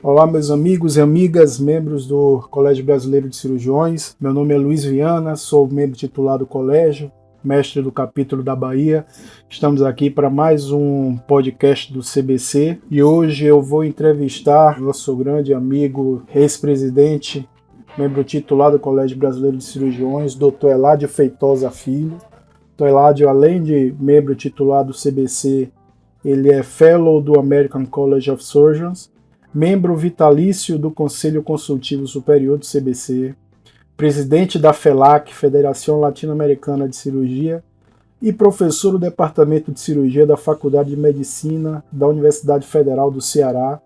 Olá, meus amigos e amigas, membros do Colégio Brasileiro de Cirurgiões. Meu nome é Luiz Viana, sou membro titular do colégio, mestre do capítulo da Bahia. Estamos aqui para mais um podcast do CBC e hoje eu vou entrevistar nosso grande amigo, ex-presidente, membro titular do Colégio Brasileiro de Cirurgiões, Dr. Eladio Feitosa Filho. Dr. Eladio, além de membro titular do CBC, ele é Fellow do American College of Surgeons, membro vitalício do Conselho Consultivo Superior do CBC, presidente da FELAC, Federação Latino-Americana de Cirurgia, e professor do Departamento de Cirurgia da Faculdade de Medicina da Universidade Federal do Ceará.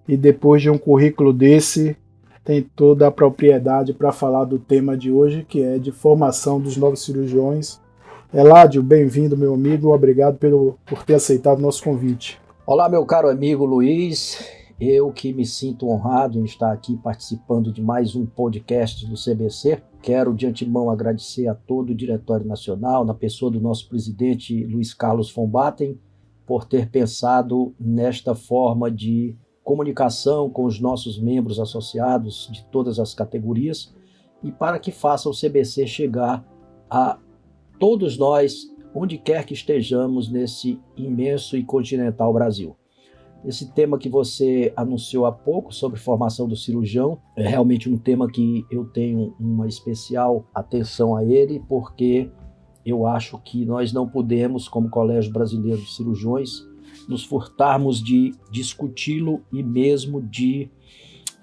E depois de um currículo desse, tem toda a propriedade para falar do tema de hoje, que é de formação dos novos cirurgiões. Eladio, bem-vindo, meu amigo. Obrigado por ter aceitado o nosso convite. Olá, meu caro amigo Luiz. Eu que me sinto honrado em estar aqui participando de mais um podcast do CBC. Quero de antemão agradecer a todo o Diretório Nacional, na pessoa do nosso presidente Luiz Carlos von Batten, por ter pensado nesta forma de comunicação com os nossos membros associados de todas as categorias e para que faça o CBC chegar a todos nós, onde quer que estejamos nesse imenso e continental Brasil. Esse tema que você anunciou há pouco sobre formação do cirurgião é realmente um tema que eu tenho uma especial atenção a ele, porque eu acho que nós não podemos, como Colégio Brasileiro de Cirurgiões, nos furtarmos de discuti-lo e mesmo de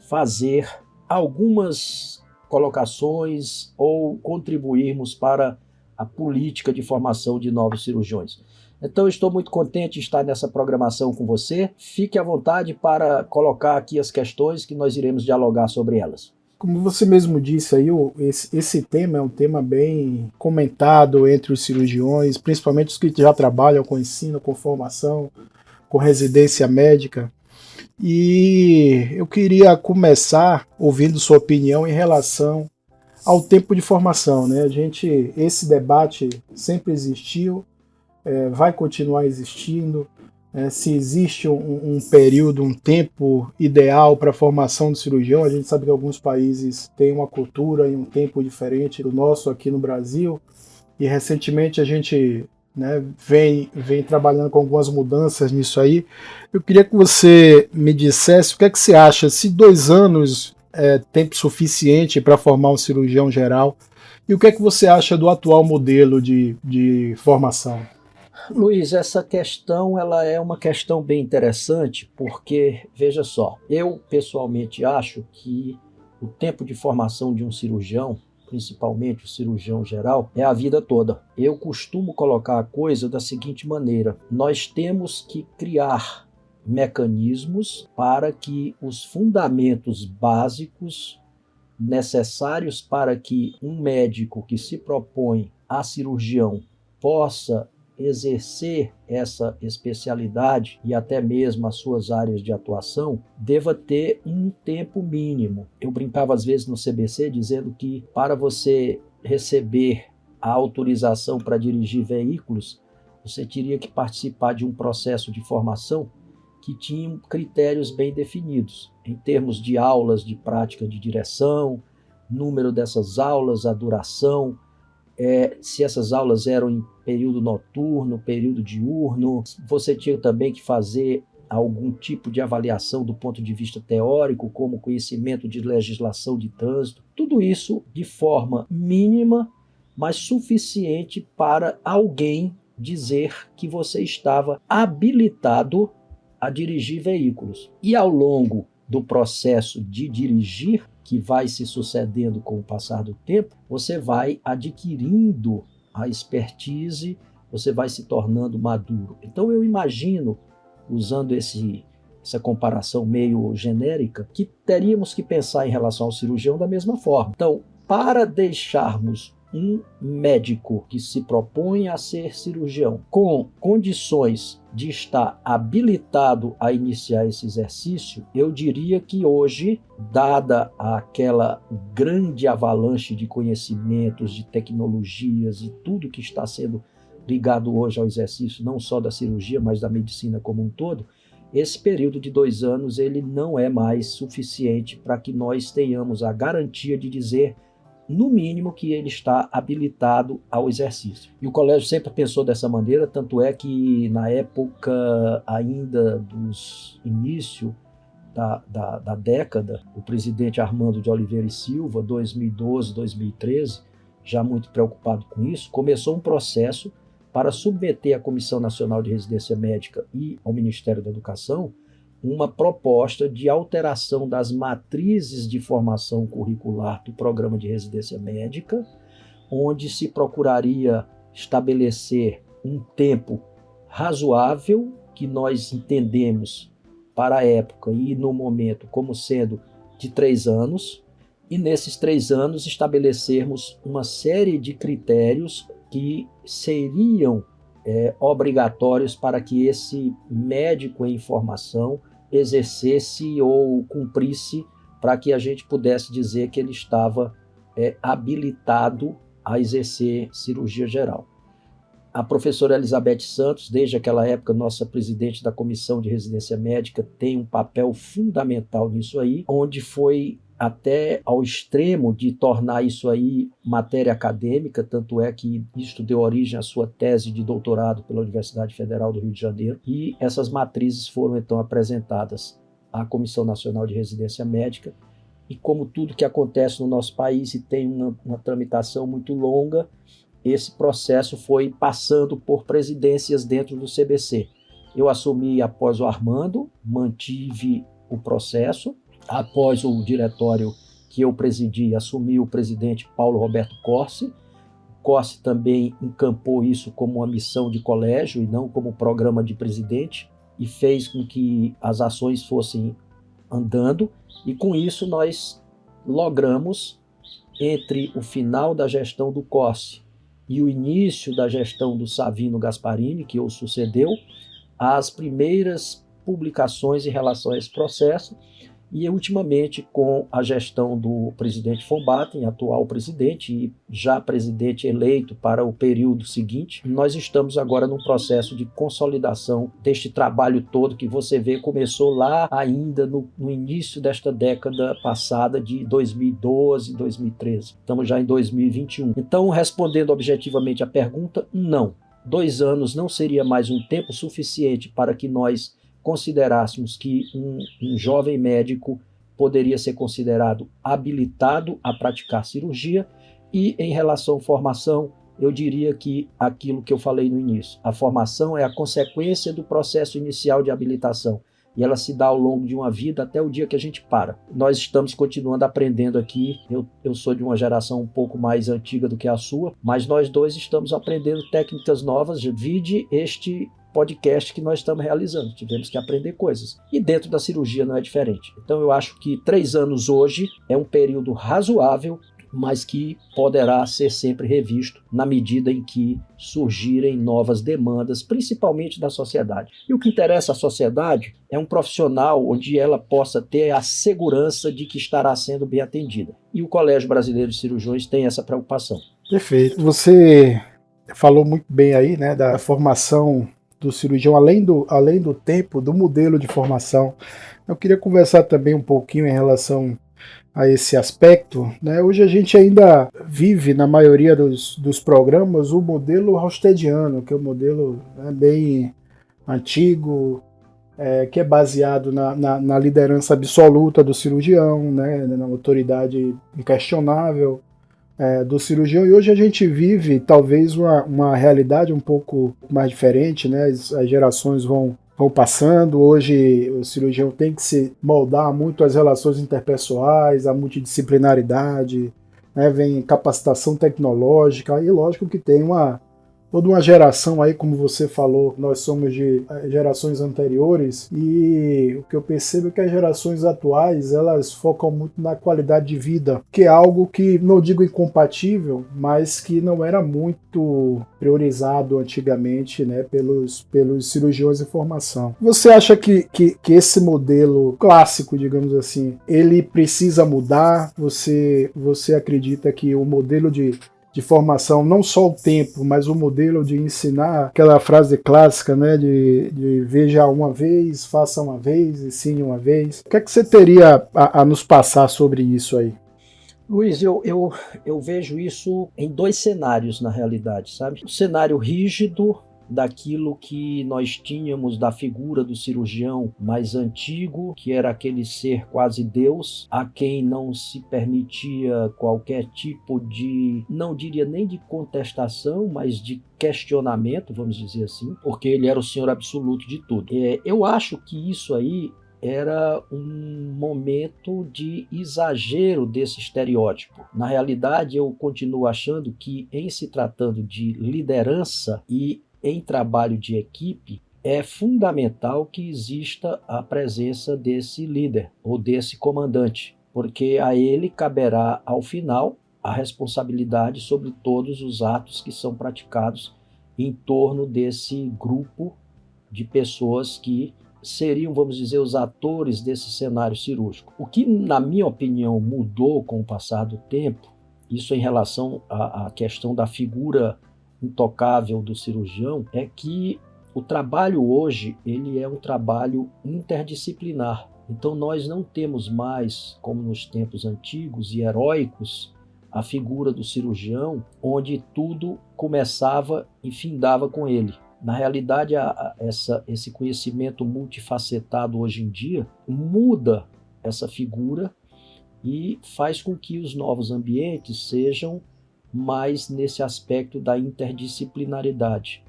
fazer algumas colocações ou contribuirmos para a política de formação de novos cirurgiões. Então, estou muito contente de estar nessa programação com você. Fique à vontade para colocar aqui as questões que nós iremos dialogar sobre elas. Como você mesmo disse aí, esse tema é um tema bem comentado entre os cirurgiões, principalmente os que já trabalham com ensino, com formação, com residência médica. E eu queria começar ouvindo sua opinião em relação ao tempo de formação, né? Esse debate sempre existiu, vai continuar existindo. Se existe um período, um tempo ideal para a formação do cirurgião, a gente sabe que alguns países têm uma cultura e um tempo diferente do nosso aqui no Brasil, e recentemente a gente vem trabalhando com algumas mudanças nisso aí. Eu queria que você me dissesse o que é que você acha, se 2 anos é tempo suficiente para formar um cirurgião geral, e o que é que você acha do atual modelo de formação? Luiz, essa questão ela é uma questão bem interessante, porque, veja só, eu pessoalmente acho que o tempo de formação de um cirurgião, principalmente o cirurgião geral, é a vida toda. Eu costumo colocar a coisa da seguinte maneira: nós temos que criar mecanismos para que os fundamentos básicos necessários para que um médico que se propõe a cirurgião possa exercer essa especialidade e até mesmo as suas áreas de atuação, deva ter um tempo mínimo. Eu brincava às vezes no CBC dizendo que para você receber a autorização para dirigir veículos, você teria que participar de um processo de formação que tinha critérios bem definidos, em termos de aulas de prática de direção, número dessas aulas, a duração, se essas aulas eram em período noturno, período diurno. Você tinha também que fazer algum tipo de avaliação do ponto de vista teórico, como conhecimento de legislação de trânsito. Tudo isso de forma mínima, mas suficiente para alguém dizer que você estava habilitado a dirigir veículos. E ao longo do processo de dirigir, que vai se sucedendo com o passar do tempo, você vai adquirindo a expertise, você vai se tornando maduro. Então eu imagino, usando essa comparação meio genérica, que teríamos que pensar em relação ao cirurgião da mesma forma. Então, para deixarmos um médico que se propõe a ser cirurgião com condições de estar habilitado a iniciar esse exercício, eu diria que hoje, dada aquela grande avalanche de conhecimentos, de tecnologias e tudo que está sendo ligado hoje ao exercício, não só da cirurgia, mas da medicina como um todo, esse período de 2 anos ele não é mais suficiente para que nós tenhamos a garantia de dizer, no mínimo, que ele está habilitado ao exercício. E o colégio sempre pensou dessa maneira, tanto é que na época ainda dos início da década, o presidente Armando de Oliveira e Silva, 2012, 2013, já muito preocupado com isso, começou um processo para submeter à Comissão Nacional de Residência Médica e ao Ministério da Educação uma proposta de alteração das matrizes de formação curricular do Programa de Residência Médica, onde se procuraria estabelecer um tempo razoável, que nós entendemos para a época e no momento como sendo de 3 anos, e nesses 3 anos estabelecermos uma série de critérios que seriam obrigatórios para que esse médico em formação exercesse ou cumprisse, para que a gente pudesse dizer que ele estava habilitado a exercer cirurgia geral. A professora Elizabeth Santos, desde aquela época, nossa presidente da Comissão de Residência Médica, tem um papel fundamental nisso aí, onde foi até ao extremo de tornar isso aí matéria acadêmica, tanto é que isto deu origem à sua tese de doutorado pela Universidade Federal do Rio de Janeiro, e essas matrizes foram então apresentadas à Comissão Nacional de Residência Médica, e como tudo que acontece no nosso país e tem uma tramitação muito longa, esse processo foi passando por presidências dentro do CBC. Eu assumi após o Armando, mantive o processo. Após o diretório que eu presidi, assumiu o presidente Paulo Roberto Corsi. Corsi também encampou isso como uma missão de colégio e não como programa de presidente, e fez com que as ações fossem andando, e com isso nós logramos, entre o final da gestão do Corsi e o início da gestão do Savino Gasparini, que o sucedeu, as primeiras publicações em relação a esse processo. E, ultimamente, com a gestão do presidente von Batten, atual presidente e já presidente eleito para o período seguinte, nós estamos agora num processo de consolidação deste trabalho todo que você vê começou lá ainda no início desta década passada de 2012, 2013. Estamos já em 2021. Então, respondendo objetivamente à pergunta, não. 2 anos não seria mais um tempo suficiente para que nós considerássemos que um jovem médico poderia ser considerado habilitado a praticar cirurgia. E em relação à formação, eu diria que aquilo que eu falei no início, a formação é a consequência do processo inicial de habilitação, e ela se dá ao longo de uma vida até o dia que a gente para. Nós estamos continuando aprendendo aqui, eu sou de uma geração um pouco mais antiga do que a sua, mas nós dois estamos aprendendo técnicas novas, vide este podcast que nós estamos realizando, tivemos que aprender coisas. E dentro da cirurgia não é diferente. Então eu acho que 3 anos hoje é um período razoável, mas que poderá ser sempre revisto na medida em que surgirem novas demandas, principalmente da sociedade. E o que interessa à sociedade é um profissional onde ela possa ter a segurança de que estará sendo bem atendida. E o Colégio Brasileiro de Cirurgiões tem essa preocupação. Perfeito. Você falou muito bem aí, né, da formação do cirurgião, além do tempo, do modelo de formação. Eu queria conversar também um pouquinho em relação a esse aspecto, né? Hoje a gente ainda vive, na maioria dos programas, o modelo halstediano, que é um modelo, né, bem antigo, que é baseado na liderança absoluta do cirurgião, né, na autoridade inquestionável do cirurgião. E hoje a gente vive talvez uma realidade um pouco mais diferente, né? As gerações vão passando. Hoje o cirurgião tem que se moldar muito às relações interpessoais, à multidisciplinaridade, né? Vem capacitação tecnológica, e lógico que tem toda uma geração aí, como você falou, nós somos de gerações anteriores, e o que eu percebo é que as gerações atuais, elas focam muito na qualidade de vida, que é algo que, não digo incompatível, mas que não era muito priorizado antigamente, né, pelos cirurgiões em formação. Você acha que esse modelo clássico, digamos assim, ele precisa mudar? Você acredita que o modelo de de formação, não só o tempo, mas o modelo de ensinar, aquela frase clássica, né, de veja uma vez, faça uma vez, ensine uma vez. O que é que você teria a nos passar sobre isso aí? Luiz, eu vejo isso em dois cenários, na realidade, sabe? O cenário rígido daquilo que nós tínhamos da figura do cirurgião mais antigo, que era aquele ser quase Deus, a quem não se permitia qualquer tipo de, não diria nem de contestação, mas de questionamento, vamos dizer assim, porque ele era o Senhor absoluto de tudo. Eu acho que isso aí era um momento de exagero desse estereótipo. Na realidade, eu continuo achando que, em se tratando de liderança e em trabalho de equipe, é fundamental que exista a presença desse líder ou desse comandante, porque a ele caberá, ao final, a responsabilidade sobre todos os atos que são praticados em torno desse grupo de pessoas que seriam, vamos dizer, os atores desse cenário cirúrgico. O que, na minha opinião, mudou com o passar do tempo, isso em relação à questão da figura intocável do cirurgião, é que o trabalho hoje ele é um trabalho interdisciplinar. Então nós não temos mais, como nos tempos antigos e heróicos, a figura do cirurgião onde tudo começava e findava com ele. Na realidade, esse conhecimento multifacetado hoje em dia muda essa figura e faz com que os novos ambientes sejam mais nesse aspecto da interdisciplinaridade,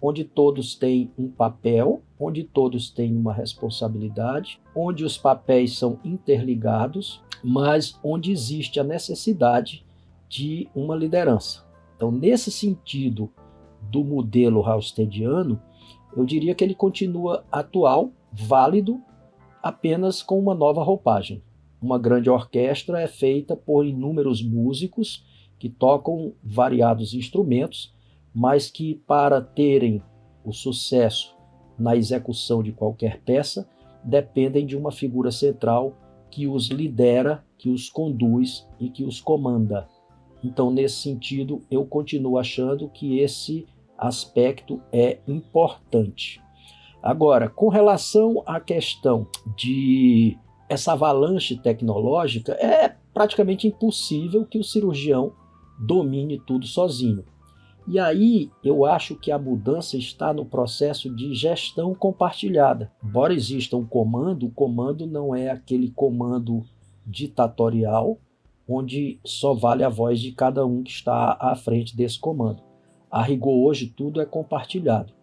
onde todos têm um papel, onde todos têm uma responsabilidade, onde os papéis são interligados, mas onde existe a necessidade de uma liderança. Então, nesse sentido do modelo halstediano, eu diria que ele continua atual, válido, apenas com uma nova roupagem. Uma grande orquestra é feita por inúmeros músicos que tocam variados instrumentos, mas que, para terem o sucesso na execução de qualquer peça, dependem de uma figura central que os lidera, que os conduz e que os comanda. Então, nesse sentido, eu continuo achando que esse aspecto é importante. Agora, com relação à questão de essa avalanche tecnológica, é praticamente impossível que o cirurgião domine tudo sozinho. E aí eu acho que a mudança está no processo de gestão compartilhada. Embora exista um comando, o comando não é aquele comando ditatorial, onde só vale a voz de cada um que está à frente desse comando. A rigor, hoje, tudo é compartilhado.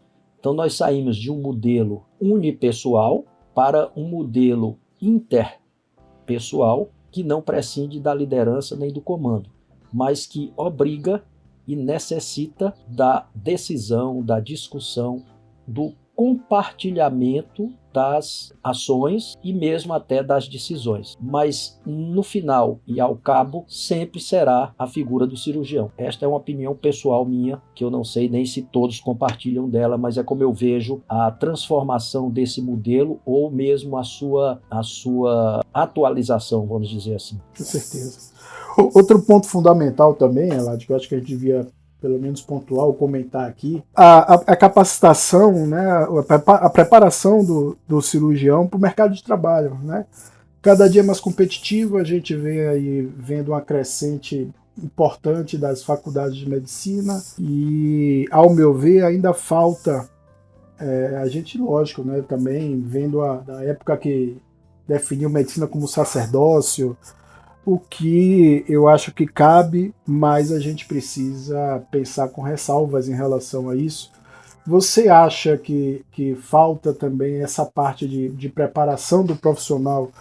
Então, nós saímos de um modelo unipessoal para um modelo interpessoal que não prescinde da liderança nem do comando, mas que obriga e necessita da decisão, da discussão, do compartilhamento das ações e mesmo até das decisões. Mas no final e ao cabo sempre será a figura do cirurgião. Esta é uma opinião pessoal minha, que eu não sei nem se todos compartilham dela, mas é como eu vejo a transformação desse modelo ou mesmo a sua atualização, vamos dizer assim. Com certeza. Outro ponto fundamental também, Elad, que eu acho que a gente devia pelo menos pontuar ou comentar aqui, a capacitação, né, a preparação do cirurgião para o mercado de trabalho, né? Cada dia mais competitivo, a gente vê aí vendo uma crescente importante das faculdades de medicina e, ao meu ver, ainda falta a gente, lógico, né, também vendo da época que definiu medicina como sacerdócio, o que eu acho que cabe, mas a gente precisa pensar com ressalvas em relação a isso. Você acha que falta também essa parte de preparação do profissional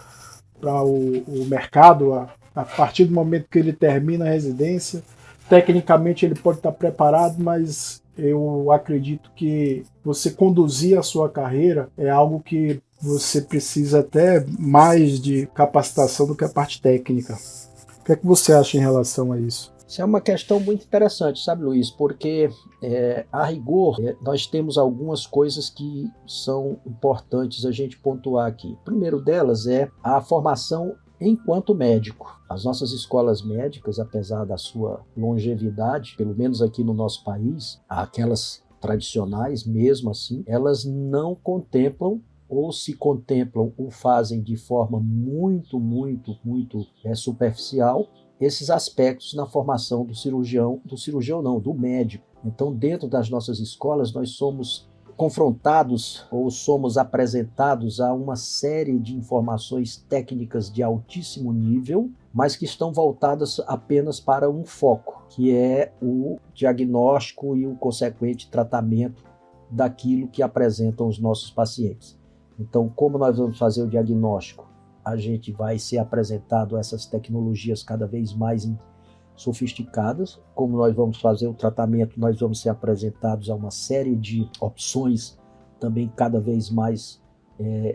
para o mercado, a partir do momento que ele termina a residência? Tecnicamente ele pode estar preparado, mas eu acredito que você conduzir a sua carreira é algo que você precisa até mais de capacitação do que a parte técnica. O que é que você acha em relação a isso? Isso é uma questão muito interessante, sabe, Luiz? Porque, a rigor, nós temos algumas coisas que são importantes a gente pontuar aqui. O primeiro delas é a formação enquanto médico. As nossas escolas médicas, apesar da sua longevidade, pelo menos aqui no nosso país, aquelas tradicionais, mesmo assim, elas não contemplam ou se contemplam ou fazem de forma muito superficial esses aspectos na formação do médico. Então, dentro das nossas escolas, nós somos confrontados ou somos apresentados a uma série de informações técnicas de altíssimo nível, mas que estão voltadas apenas para um foco, que é o diagnóstico e o consequente tratamento daquilo que apresentam os nossos pacientes. Então, como nós vamos fazer o diagnóstico? A gente vai ser apresentado a essas tecnologias cada vez mais sofisticadas. Como nós vamos fazer o tratamento, nós vamos ser apresentados a uma série de opções também cada vez mais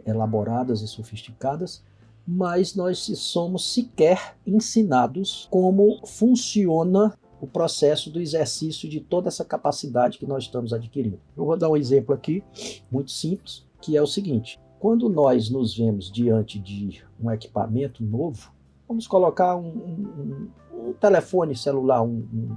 elaboradas e sofisticadas, mas nós somos sequer ensinados como funciona o processo do exercício de toda essa capacidade que nós estamos adquirindo. Eu vou dar um exemplo aqui, muito simples, que é o seguinte: quando nós nos vemos diante de um equipamento novo, vamos colocar um telefone celular, um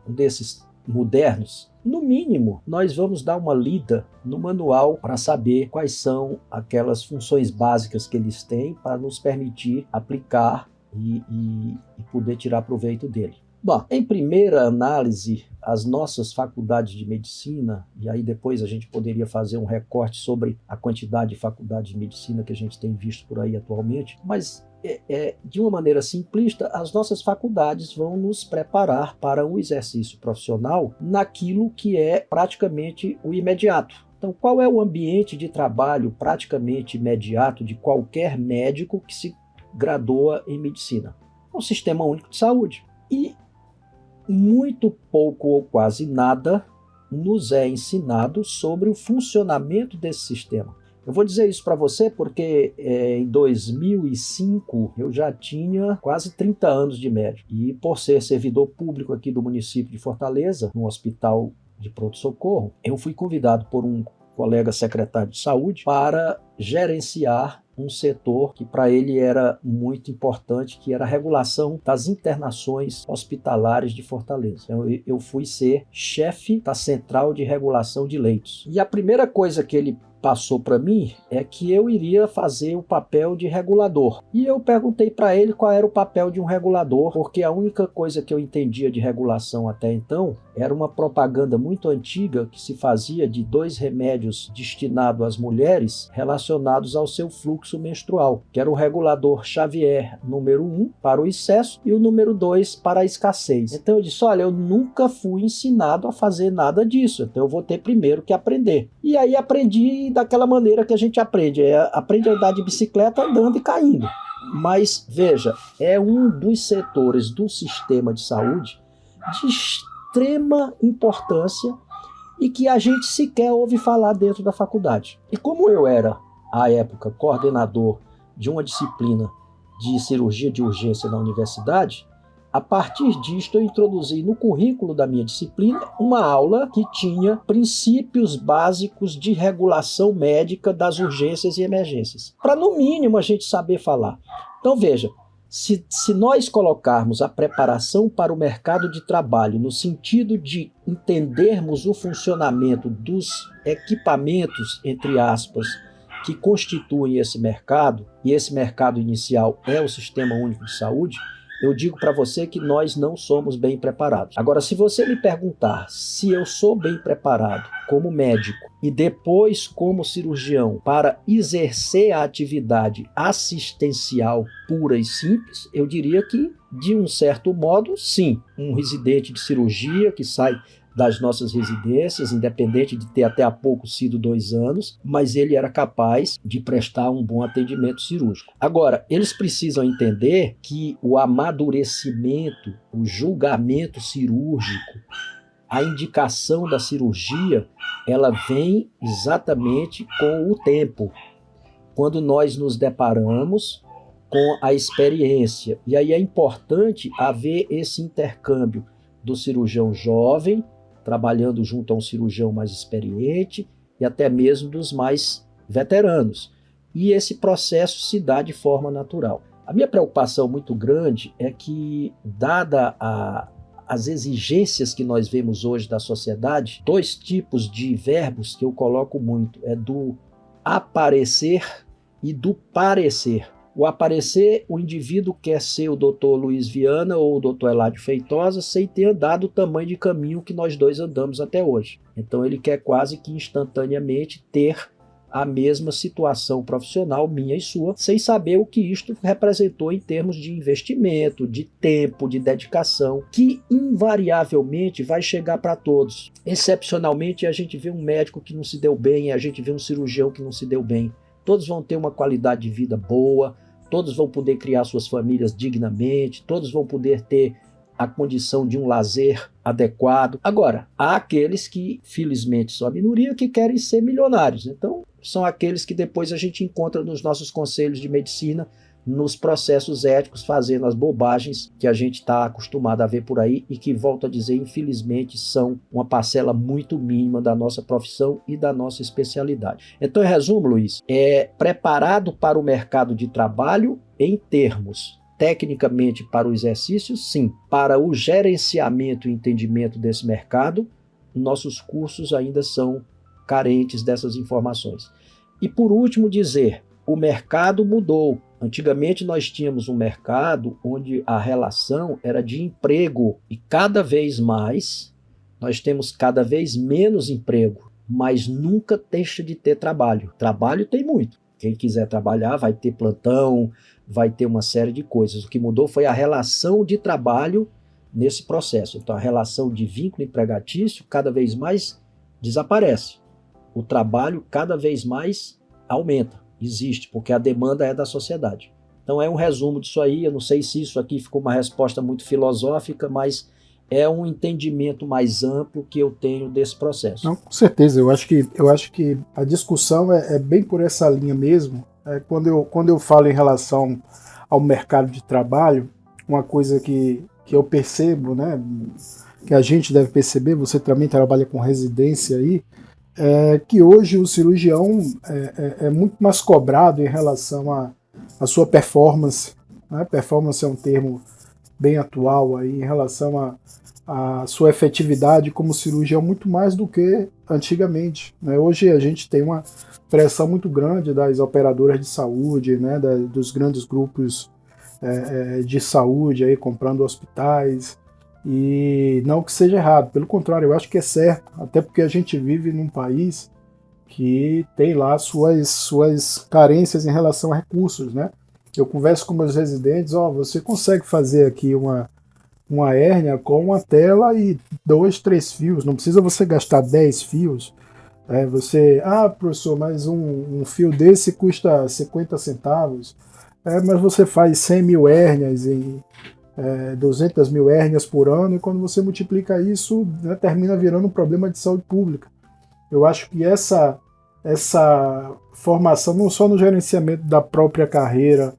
desses modernos, no mínimo, nós vamos dar uma lida no manual para saber quais são aquelas funções básicas que eles têm para nos permitir aplicar e poder tirar proveito dele. Bom, em primeira análise, as nossas faculdades de medicina, e aí depois a gente poderia fazer um recorte sobre a quantidade de faculdades de medicina que a gente tem visto por aí atualmente, mas de uma maneira simplista, as nossas faculdades vão nos preparar para um exercício profissional naquilo que é praticamente o imediato. Então, qual é o ambiente de trabalho praticamente imediato de qualquer médico que se gradua em medicina? É um sistema único de saúde. E muito pouco ou quase nada nos é ensinado sobre o funcionamento desse sistema. Eu vou dizer isso para você porque em 2005 eu já tinha quase 30 anos de médico. E por ser servidor público aqui do município de Fortaleza, no hospital de pronto-socorro, eu fui convidado por um colega secretário de saúde para gerenciar um setor que para ele era muito importante, que era a regulação das internações hospitalares de Fortaleza. Então, eu fui ser chefe da Central de Regulação de Leitos. E a primeira coisa que ele passou para mim é que eu iria fazer o papel de regulador. E eu perguntei para ele qual era o papel de um regulador, porque a única coisa que eu entendia de regulação até então era uma propaganda muito antiga que se fazia de 2 remédios destinados às mulheres relacionados ao seu fluxo menstrual, que era o regulador Xavier número 1 para o excesso e o número 2 para a escassez. Então eu disse, olha, eu nunca fui ensinado a fazer nada disso, então eu vou ter primeiro que aprender. E aí aprendi daquela maneira que a gente aprende, aprende a andar de bicicleta andando e caindo. Mas, veja, é um dos setores do sistema de saúde de extrema importância e que a gente sequer ouve falar dentro da faculdade. E como eu era, à época, coordenador de uma disciplina de cirurgia de urgência na universidade, a partir disto eu introduzi no currículo da minha disciplina uma aula que tinha princípios básicos de regulação médica das urgências e emergências, para no mínimo a gente saber falar. Então veja, se nós colocarmos a preparação para o mercado de trabalho no sentido de entendermos o funcionamento dos equipamentos, entre aspas, que constituem esse mercado, e esse mercado inicial é o Sistema Único de Saúde, eu digo para você que nós não somos bem preparados. Agora, se você me perguntar se eu sou bem preparado como médico e depois como cirurgião para exercer a atividade assistencial pura e simples, eu diria que, de um certo modo, sim. Um residente de cirurgia que sai das nossas residências, independente de ter até há pouco sido 2 anos, mas ele era capaz de prestar um bom atendimento cirúrgico. Agora, eles precisam entender que o amadurecimento, o julgamento cirúrgico, a indicação da cirurgia, ela vem exatamente com o tempo, quando nós nos deparamos com a experiência. E aí é importante haver esse intercâmbio do cirurgião jovem, trabalhando junto a um cirurgião mais experiente e até mesmo dos mais veteranos. E esse processo se dá de forma natural. A minha preocupação muito grande é que, dada as exigências que nós vemos hoje da sociedade, 2 tipos de verbos que eu coloco muito, é do aparecer e do parecer. O aparecer, o indivíduo quer ser o Dr. Luiz Viana ou o Dr. Eladio Feitosa sem ter andado o tamanho de caminho que nós dois andamos até hoje. Então ele quer quase que instantaneamente ter a mesma situação profissional, minha e sua, sem saber o que isto representou em termos de investimento, de tempo, de dedicação, que invariavelmente vai chegar para todos. Excepcionalmente, a gente vê um médico que não se deu bem, a gente vê um cirurgião que não se deu bem. Todos vão ter uma qualidade de vida boa, todos vão poder criar suas famílias dignamente, todos vão poder ter a condição de um lazer adequado. Agora, há aqueles que, felizmente, são a minoria, que querem ser milionários. Então, são aqueles que depois a gente encontra nos nossos conselhos de medicina, nos processos éticos, fazendo as bobagens que a gente está acostumado a ver por aí e que, volto a dizer, infelizmente, são uma parcela muito mínima da nossa profissão e da nossa especialidade. Então, em resumo, Luiz, é preparado para o mercado de trabalho em termos tecnicamente para o exercício, sim. Para o gerenciamento e entendimento desse mercado, nossos cursos ainda são carentes dessas informações. E por último dizer, o mercado mudou. Antigamente nós tínhamos um mercado onde a relação era de emprego e cada vez mais nós temos cada vez menos emprego, mas nunca deixa de ter trabalho. Trabalho tem muito. Quem quiser trabalhar vai ter plantão, vai ter uma série de coisas. O que mudou foi a relação de trabalho nesse processo. Então a relação de vínculo empregatício cada vez mais desaparece. O trabalho cada vez mais aumenta, existe, porque a demanda é da sociedade. Então é um resumo disso aí. Eu não sei se isso aqui ficou uma resposta muito filosófica, mas é um entendimento mais amplo que eu tenho desse processo. Não, com certeza. Eu acho que a discussão é bem por essa linha mesmo. Quando eu falo em relação ao mercado de trabalho, uma coisa que eu percebo, né, que a gente deve perceber, você também trabalha com residência aí, é que hoje o cirurgião é muito mais cobrado em relação à sua performance. Né? Performance é um termo bem atual aí, em relação a sua efetividade como cirurgião, muito mais do que antigamente. Né? Hoje a gente tem uma pressão muito grande das operadoras de saúde, né? Dos grandes grupos de saúde aí, comprando hospitais, e não que seja errado, pelo contrário, eu acho que é certo, até porque a gente vive num país que tem lá suas carências em relação a recursos. Né? Eu converso com meus residentes, você consegue fazer aqui uma hérnia com uma tela e 2, 3 fios, não precisa você gastar 10 fios. Professor, mas um fio desse custa 50 centavos, mas você faz 100 mil hérnias e 200 mil hérnias por ano, e quando você multiplica isso, né, termina virando um problema de saúde pública. Eu acho que essa formação, não só no gerenciamento da própria carreira,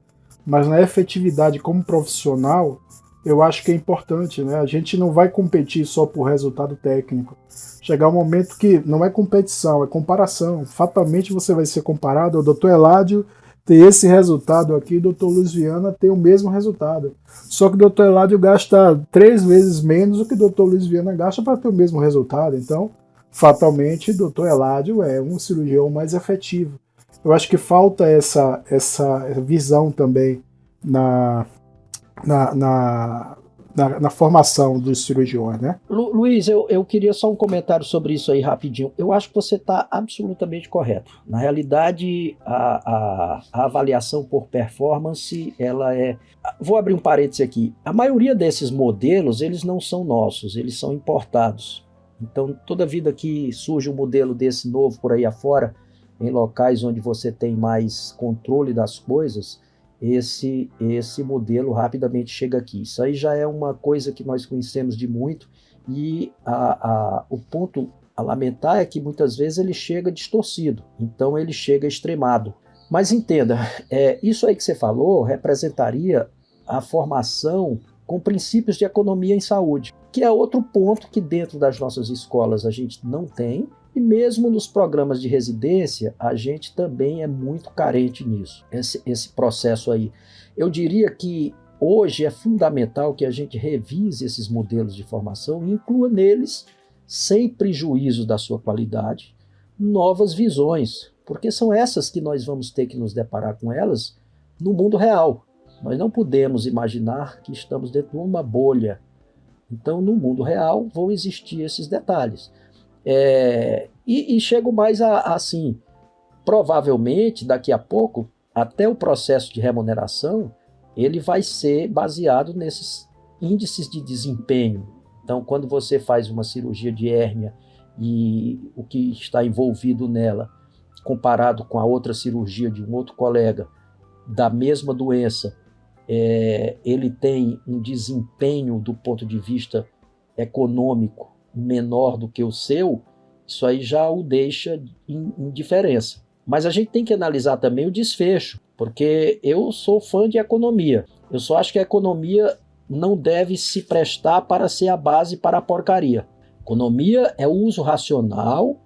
mas na efetividade como profissional, eu acho que é importante. Né? A gente não vai competir só por resultado técnico. Chegar um momento que não é competição, é comparação. Fatalmente você vai ser comparado ao Dr. Eladio ter esse resultado aqui, o Dr. Luiz Viana ter o mesmo resultado. Só que o Dr. Eladio gasta 3 vezes menos do que o Dr. Luiz Viana gasta para ter o mesmo resultado. Então, fatalmente, o Dr. Eladio é um cirurgião mais efetivo. Eu acho que falta essa visão também na formação dos cirurgiões, né? Luiz, eu queria só um comentário sobre isso aí rapidinho. Eu acho que você está absolutamente correto. Na realidade, a avaliação por performance, ela é... Vou abrir um parêntese aqui. A maioria desses modelos, eles não são nossos, eles são importados. Então, toda vida que surge um modelo desse novo por aí afora, em locais onde você tem mais controle das coisas, esse modelo rapidamente chega aqui. Isso aí já é uma coisa que nós conhecemos de muito, e o ponto a lamentar é que muitas vezes ele chega distorcido, então ele chega extremado. Mas entenda, isso aí que você falou representaria a formação com princípios de economia em saúde, que é outro ponto que dentro das nossas escolas a gente não tem, E mesmo nos programas de residência, a gente também é muito carente nisso, esse processo aí. Eu diria que hoje é fundamental que a gente revise esses modelos de formação e inclua neles, sem prejuízo da sua qualidade, novas visões, porque são essas que nós vamos ter que nos deparar com elas no mundo real. Nós não podemos imaginar que estamos dentro de uma bolha. Então, no mundo real, vão existir esses detalhes. E chego mais assim, provavelmente, daqui a pouco, até o processo de remuneração, ele vai ser baseado nesses índices de desempenho. Então, quando você faz uma cirurgia de hérnia e o que está envolvido nela, comparado com a outra cirurgia de um outro colega da mesma doença, ele tem um desempenho do ponto de vista econômico menor do que o seu, isso aí já o deixa em diferença. Mas a gente tem que analisar também o desfecho, porque eu sou fã de economia. Eu só acho que a economia não deve se prestar para ser a base para a porcaria. Economia é o uso racional,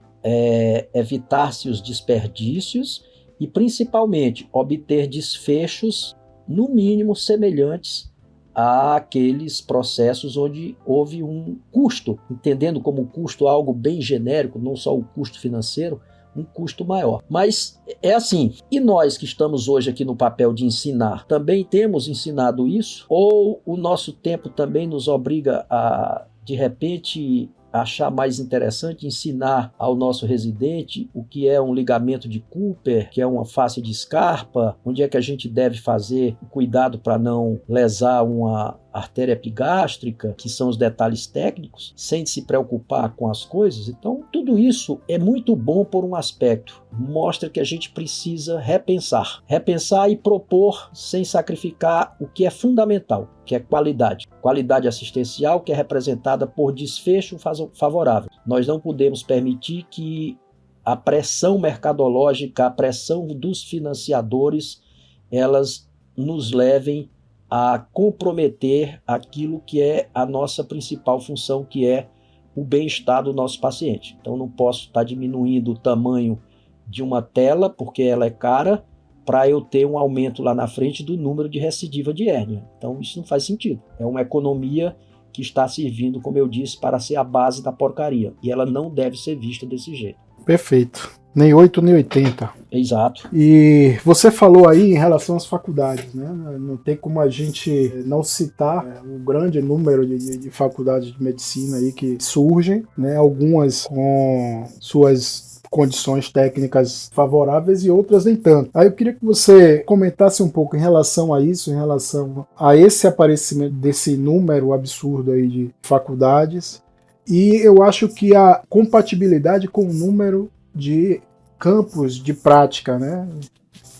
evitar-se os desperdícios e, principalmente, obter desfechos, no mínimo, semelhantes àqueles processos onde houve um custo, entendendo como custo algo bem genérico, não só o custo financeiro, um custo maior. Mas é assim, e nós que estamos hoje aqui no papel de ensinar, também temos ensinado isso? Ou o nosso tempo também nos obriga a, de repente, achar mais interessante ensinar ao nosso residente o que é um ligamento de Cooper, que é uma face de Scarpa, onde é que a gente deve fazer o cuidado para não lesar uma artéria epigástrica, que são os detalhes técnicos, sem se preocupar com as coisas. Então, tudo isso é muito bom por um aspecto. Mostra que a gente precisa repensar e propor sem sacrificar o que é fundamental, que é qualidade. Qualidade assistencial, que é representada por desfecho favorável. Nós não podemos permitir que a pressão mercadológica, a pressão dos financiadores, elas nos levem a comprometer aquilo que é a nossa principal função, que é o bem-estar do nosso paciente. Então, não posso estar diminuindo o tamanho de uma tela, porque ela é cara, para eu ter um aumento lá na frente do número de recidiva de hérnia. Então, isso não faz sentido. É uma economia que está servindo, como eu disse, para ser a base da porcaria. E ela não deve ser vista desse jeito. Perfeito. Nem 8, nem 80. Exato. E você falou aí em relação às faculdades, né? Não tem como a gente não citar o grande número de faculdades de medicina aí que surgem, né? Algumas com suas condições técnicas favoráveis e outras nem tanto. Aí eu queria que você comentasse um pouco em relação a isso, em relação a esse aparecimento desse número absurdo aí de faculdades. E eu acho que a compatibilidade com o número de campos de prática, né?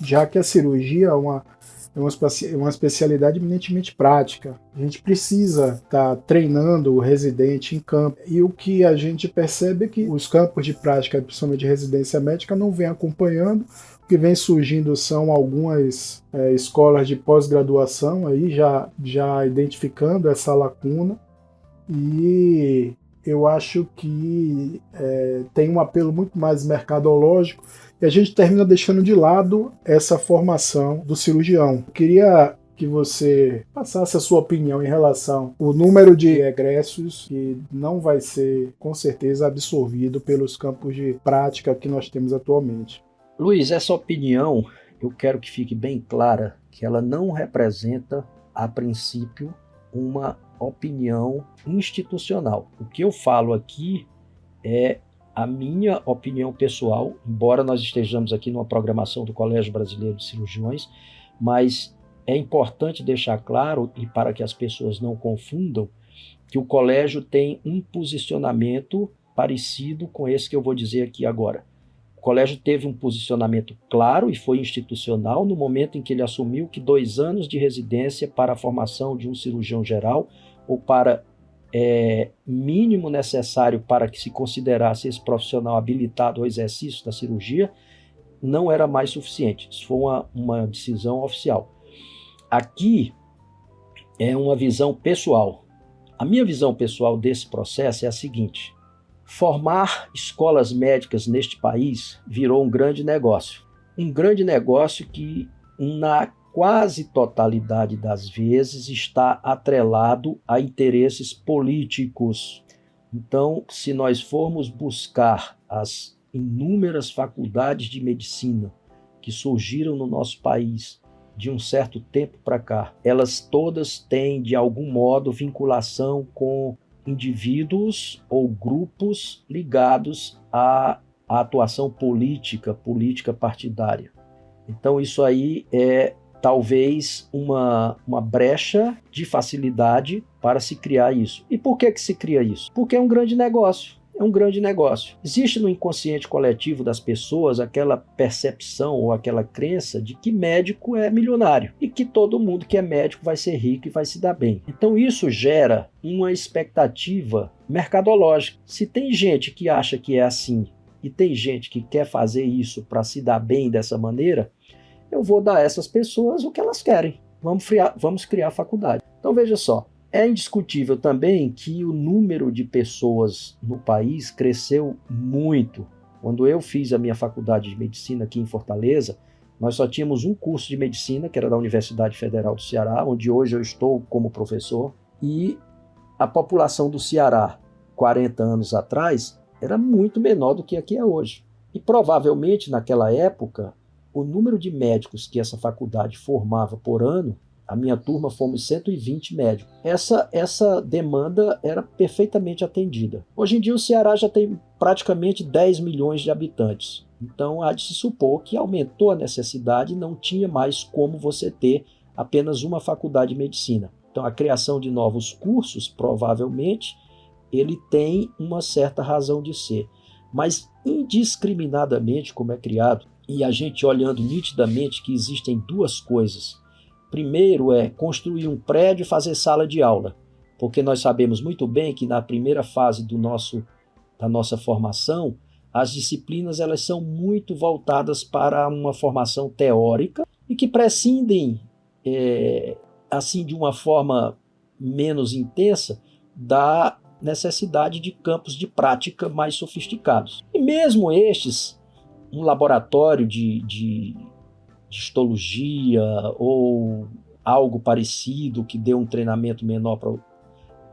Já que a cirurgia é uma especialidade eminentemente prática. A gente precisa estar treinando o residente em campo. E o que a gente percebe é que os campos de prática, principalmente de residência médica, não vêm acompanhando. O que vem surgindo são algumas escolas de pós-graduação aí já identificando essa lacuna. E eu acho que tem um apelo muito mais mercadológico e a gente termina deixando de lado essa formação do cirurgião. Eu queria que você passasse a sua opinião em relação ao número de egressos que não vai ser, com certeza, absorvido pelos campos de prática que nós temos atualmente. Luiz, essa opinião, eu quero que fique bem clara, que ela não representa, a princípio, uma opinião institucional. O que eu falo aqui é a minha opinião pessoal, embora nós estejamos aqui numa programação do Colégio Brasileiro de Cirurgiões, mas é importante deixar claro, e para que as pessoas não confundam, que o colégio tem um posicionamento parecido com esse que eu vou dizer aqui agora. O colégio teve um posicionamento claro e foi institucional no momento em que ele assumiu que 2 anos de residência para a formação de um cirurgião geral ou para mínimo necessário para que se considerasse esse profissional habilitado ao exercício da cirurgia não era mais suficiente. Isso foi uma decisão oficial. Aqui é uma visão pessoal. A minha visão pessoal desse processo é a seguinte: Formar escolas médicas neste país virou um grande negócio. Um grande negócio que, na quase totalidade das vezes, está atrelado a interesses políticos. Então, se nós formos buscar as inúmeras faculdades de medicina que surgiram no nosso país de um certo tempo para cá, elas todas têm, de algum modo, vinculação com indivíduos ou grupos ligados à atuação política partidária. Então isso aí é talvez uma brecha de facilidade para se criar isso. E por que se cria isso? Porque é um grande negócio. É um grande negócio. Existe no inconsciente coletivo das pessoas aquela percepção ou aquela crença de que médico é milionário e que todo mundo que é médico vai ser rico e vai se dar bem. Então isso gera uma expectativa mercadológica. Se tem gente que acha que é assim e tem gente que quer fazer isso para se dar bem dessa maneira, eu vou dar a essas pessoas o que elas querem. Vamos criar faculdade. Então veja só. É indiscutível também que o número de pessoas no país cresceu muito. Quando eu fiz a minha faculdade de medicina aqui em Fortaleza, nós só tínhamos um curso de medicina, que era da Universidade Federal do Ceará, onde hoje eu estou como professor, e a população do Ceará, 40 anos atrás, era muito menor do que aqui é hoje. E provavelmente naquela época, o número de médicos que essa faculdade formava por ano, a minha turma fomos 120 médicos. Essa demanda era perfeitamente atendida. Hoje em dia o Ceará já tem praticamente 10 milhões de habitantes. Então há de se supor que aumentou a necessidade e não tinha mais como você ter apenas uma faculdade de medicina. Então a criação de novos cursos, provavelmente, ele tem uma certa razão de ser. Mas indiscriminadamente como é criado, e a gente olhando nitidamente que existem duas coisas. Primeiro é construir um prédio e fazer sala de aula, porque nós sabemos muito bem que na primeira fase da nossa formação, as disciplinas elas são muito voltadas para uma formação teórica e que prescindem, assim de uma forma menos intensa, da necessidade de campos de prática mais sofisticados. E mesmo estes, um laboratório de histologia ou algo parecido que dê um treinamento menor,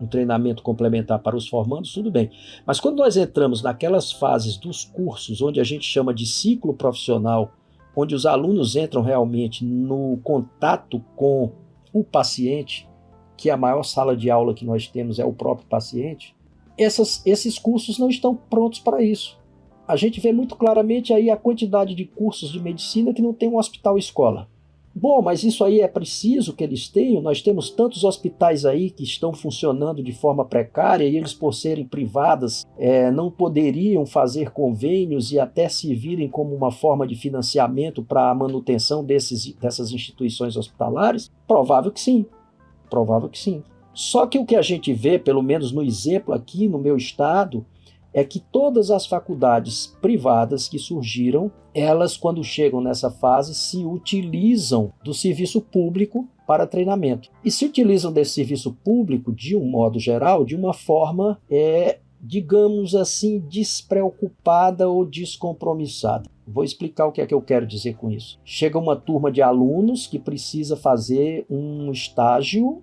um treinamento complementar para os formandos, tudo bem. Mas quando nós entramos naquelas fases dos cursos, onde a gente chama de ciclo profissional, onde os alunos entram realmente no contato com o paciente, que a maior sala de aula que nós temos é o próprio paciente, esses cursos não estão prontos para isso. A gente vê muito claramente aí a quantidade de cursos de medicina que não tem um hospital-escola. Bom, mas isso aí é preciso que eles tenham? Nós temos tantos hospitais aí que estão funcionando de forma precária e eles, por serem privadas, não poderiam fazer convênios e até servirem como uma forma de financiamento para a manutenção dessas instituições hospitalares? Provável que sim. Provável que sim. Só que o que a gente vê, pelo menos no exemplo aqui no meu estado, é que todas as faculdades privadas que surgiram, elas, quando chegam nessa fase, se utilizam do serviço público para treinamento. E se utilizam desse serviço público, de um modo geral, de uma forma, digamos assim, despreocupada ou descompromissada. Vou explicar o que é que eu quero dizer com isso. Chega uma turma de alunos que precisa fazer um estágio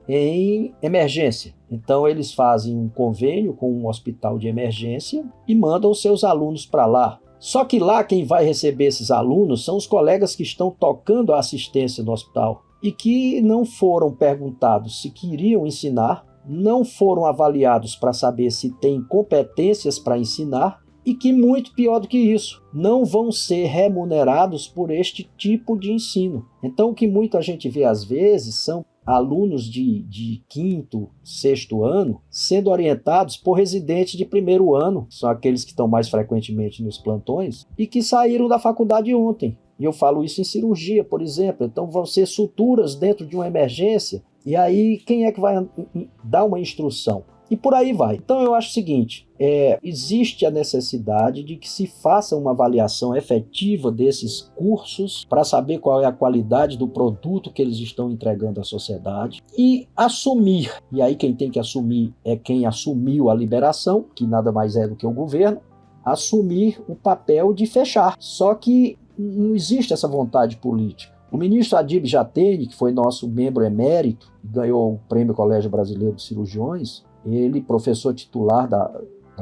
em emergência. Então eles fazem um convênio com um hospital de emergência e mandam seus alunos para lá. Só que lá quem vai receber esses alunos são os colegas que estão tocando a assistência no hospital e que não foram perguntados se queriam ensinar, não foram avaliados para saber se têm competências para ensinar e que, muito pior do que isso, não vão ser remunerados por este tipo de ensino. Então o que muita gente vê às vezes são alunos de quinto, sexto ano sendo orientados por residentes de primeiro ano, são aqueles que estão mais frequentemente nos plantões, e que saíram da faculdade ontem. E eu falo isso em cirurgia, por exemplo. Então vão ser suturas dentro de uma emergência, e aí quem é que vai dar uma instrução? e por aí vai. Então eu acho o seguinte, existe a necessidade de que se faça uma avaliação efetiva desses cursos para saber qual é a qualidade do produto que eles estão entregando à sociedade e assumir, e aí quem tem que assumir é quem assumiu a liberação, que nada mais é do que o governo, assumir o papel de fechar. Só que não existe essa vontade política. O ministro Adib Jatene, que foi nosso membro emérito, ganhou o Prêmio Colégio Brasileiro de Cirurgiões, ele, professor titular da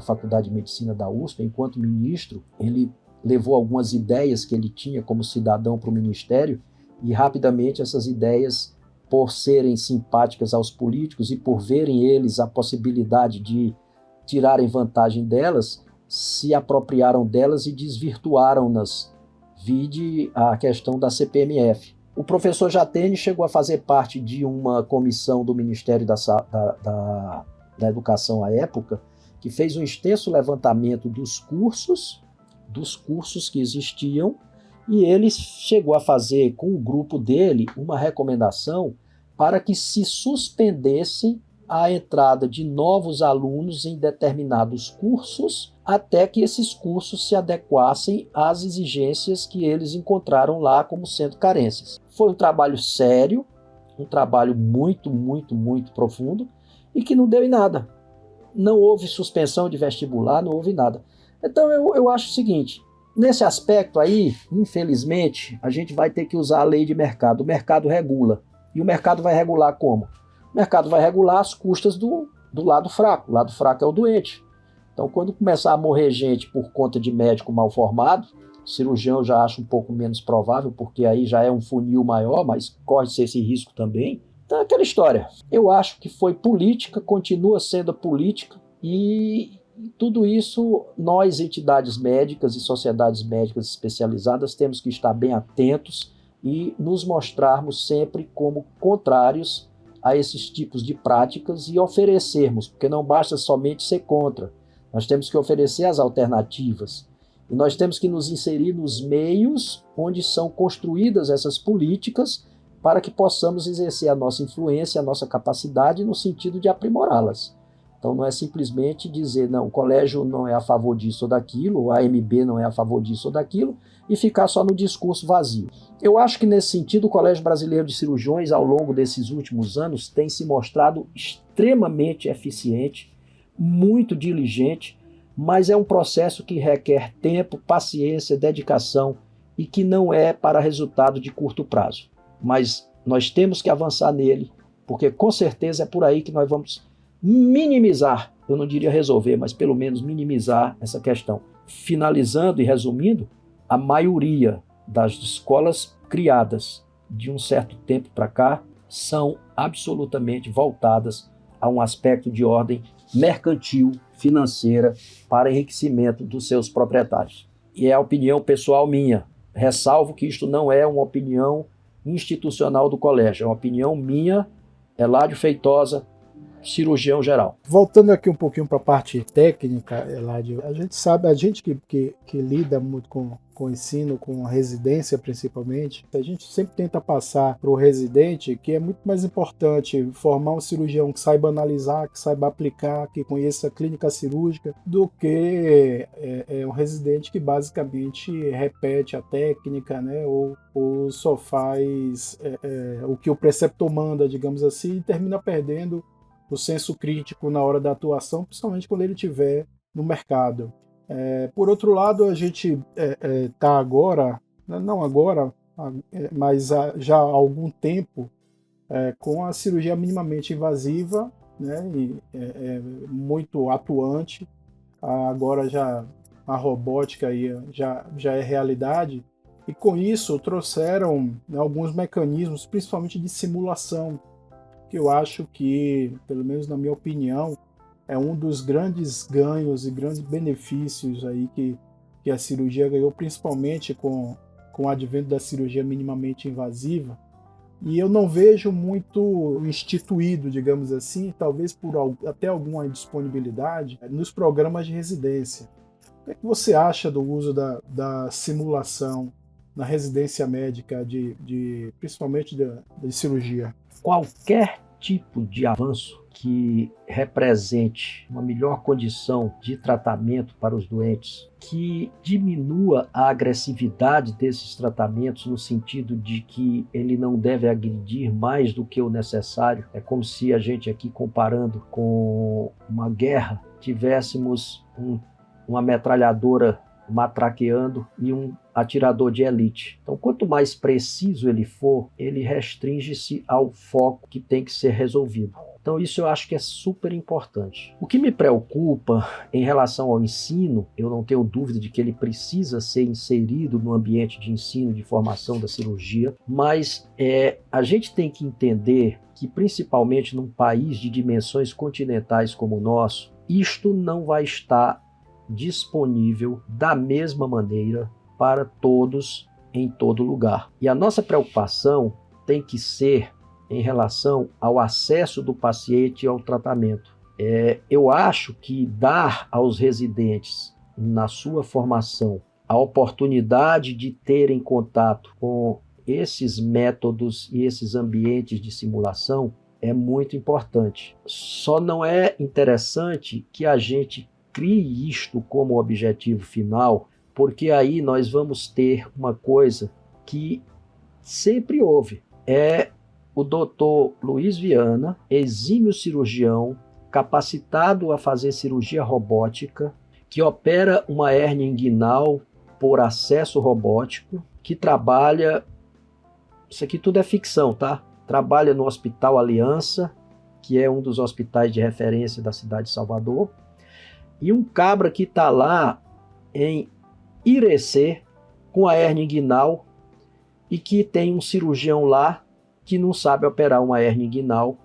Faculdade de Medicina da USP, enquanto ministro, ele levou algumas ideias que ele tinha como cidadão para o ministério e rapidamente essas ideias, por serem simpáticas aos políticos e por verem eles a possibilidade de tirarem vantagem delas, se apropriaram delas e desvirtuaram-nas. Vide a questão da CPMF. O professor Jatene chegou a fazer parte de uma comissão do Ministério da Educação à época, que fez um extenso levantamento dos cursos que existiam, e ele chegou a fazer com o grupo dele uma recomendação para que se suspendesse a entrada de novos alunos em determinados cursos, até que esses cursos se adequassem às exigências que eles encontraram lá como sendo carências. Foi um trabalho sério, um trabalho muito, muito, muito profundo, e que não deu em nada. Não houve suspensão de vestibular, não houve nada. Então eu acho o seguinte, nesse aspecto aí, infelizmente, a gente vai ter que usar a lei de mercado. O mercado regula. E o mercado vai regular como? O mercado vai regular as custas do lado fraco. O lado fraco é o doente. Então, quando começar a morrer gente por conta de médico mal formado, cirurgião já acho um pouco menos provável, porque aí já é um funil maior, mas corre-se esse risco também. Então, é aquela história. Eu acho que foi política, continua sendo política, e tudo isso nós, entidades médicas e sociedades médicas especializadas, temos que estar bem atentos e nos mostrarmos sempre como contrários a esses tipos de práticas e oferecermos, porque não basta somente ser contra, nós temos que oferecer as alternativas e nós temos que nos inserir nos meios onde são construídas essas políticas para que possamos exercer a nossa influência, a nossa capacidade no sentido de aprimorá-las. Então não é simplesmente dizer, não, o colégio não é a favor disso ou daquilo, o AMB não é a favor disso ou daquilo, e ficar só no discurso vazio. Eu acho que nesse sentido o Colégio Brasileiro de Cirurgiões, ao longo desses últimos anos, tem se mostrado extremamente eficiente, muito diligente, mas é um processo que requer tempo, paciência, dedicação e que não é para resultado de curto prazo. Mas nós temos que avançar nele, porque com certeza é por aí que nós vamos minimizar, eu não diria resolver, mas pelo menos minimizar essa questão. Finalizando e resumindo, a maioria das escolas criadas de um certo tempo para cá são absolutamente voltadas a um aspecto de ordem mercantil, financeira, para enriquecimento dos seus proprietários. E é a opinião pessoal minha. Ressalvo que isto não é uma opinião institucional do colégio, é uma opinião minha, Eládio Feitosa, cirurgião geral. Voltando aqui um pouquinho para a parte técnica, Eládio, a gente sabe, a gente que lida muito com ensino, com residência principalmente, a gente sempre tenta passar para o residente que é muito mais importante formar um cirurgião que saiba analisar, que saiba aplicar, que conheça a clínica cirúrgica, do que um residente que basicamente repete a técnica, né, ou só faz o que o preceptor manda, digamos assim, e termina perdendo o senso crítico na hora da atuação, principalmente quando ele estiver no mercado. Por outro lado, a gente está agora, não agora, mas já há algum tempo, com a cirurgia minimamente invasiva, né, e muito atuante. Agora já a robótica aí já é realidade, e com isso trouxeram, né, alguns mecanismos, principalmente de simulação, que eu acho que, pelo menos na minha opinião, é um dos grandes ganhos e grandes benefícios aí que a cirurgia ganhou, principalmente com o advento da cirurgia minimamente invasiva. E eu não vejo muito instituído, digamos assim, talvez por até alguma disponibilidade, nos programas de residência. O que é que você acha do uso da simulação na residência médica, principalmente de cirurgia? Qualquer tipo de avanço que represente uma melhor condição de tratamento para os doentes, que diminua a agressividade desses tratamentos no sentido de que ele não deve agredir mais do que o necessário. É como se a gente aqui, comparando com uma guerra, tivéssemos uma metralhadora matraqueando e um atirador de elite. Então, quanto mais preciso ele for, ele restringe-se ao foco que tem que ser resolvido. Então, isso eu acho que é super importante. O que me preocupa em relação ao ensino, eu não tenho dúvida de que ele precisa ser inserido no ambiente de ensino, de formação da cirurgia, mas a gente tem que entender que, principalmente num país de dimensões continentais como o nosso, isto não vai estar disponível da mesma maneira para todos em todo lugar. E a nossa preocupação tem que ser em relação ao acesso do paciente ao tratamento. Eu acho que dar aos residentes, na sua formação, a oportunidade de terem contato com esses métodos e esses ambientes de simulação é muito importante. Só não é interessante que a gente crie isto como objetivo final, porque aí nós vamos ter uma coisa que sempre houve. É o Dr. Luiz Viana, exímio cirurgião, capacitado a fazer cirurgia robótica, que opera uma hérnia inguinal por acesso robótico, que trabalha... Isso aqui tudo é ficção, tá? Trabalha no Hospital Aliança, que é um dos hospitais de referência da cidade de Salvador, e um cabra que está lá em Irecê, com a hérnia inguinal, e que tem um cirurgião lá que não sabe operar uma hérnia inguinal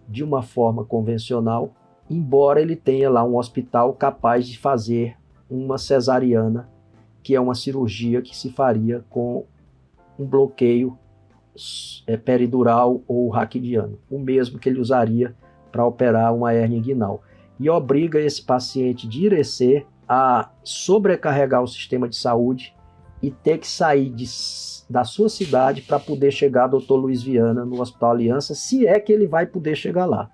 de uma forma convencional, embora ele tenha lá um hospital capaz de fazer uma cesariana, que é uma cirurgia que se faria com um bloqueio peridural ou raquidiano, o mesmo que ele usaria para operar uma hérnia inguinal. E obriga esse paciente de Irecê a sobrecarregar o sistema de saúde e ter que sair da sua cidade para poder chegar ao Dr. Luiz Viana no Hospital Aliança, se é que ele vai poder chegar lá.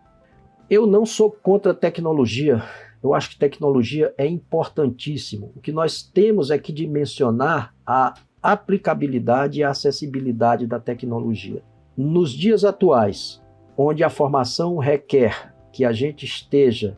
Eu não sou contra a tecnologia, eu acho que tecnologia é importantíssimo. O que nós temos é que dimensionar a aplicabilidade e a acessibilidade da tecnologia. Nos dias atuais, onde a formação requer que a gente esteja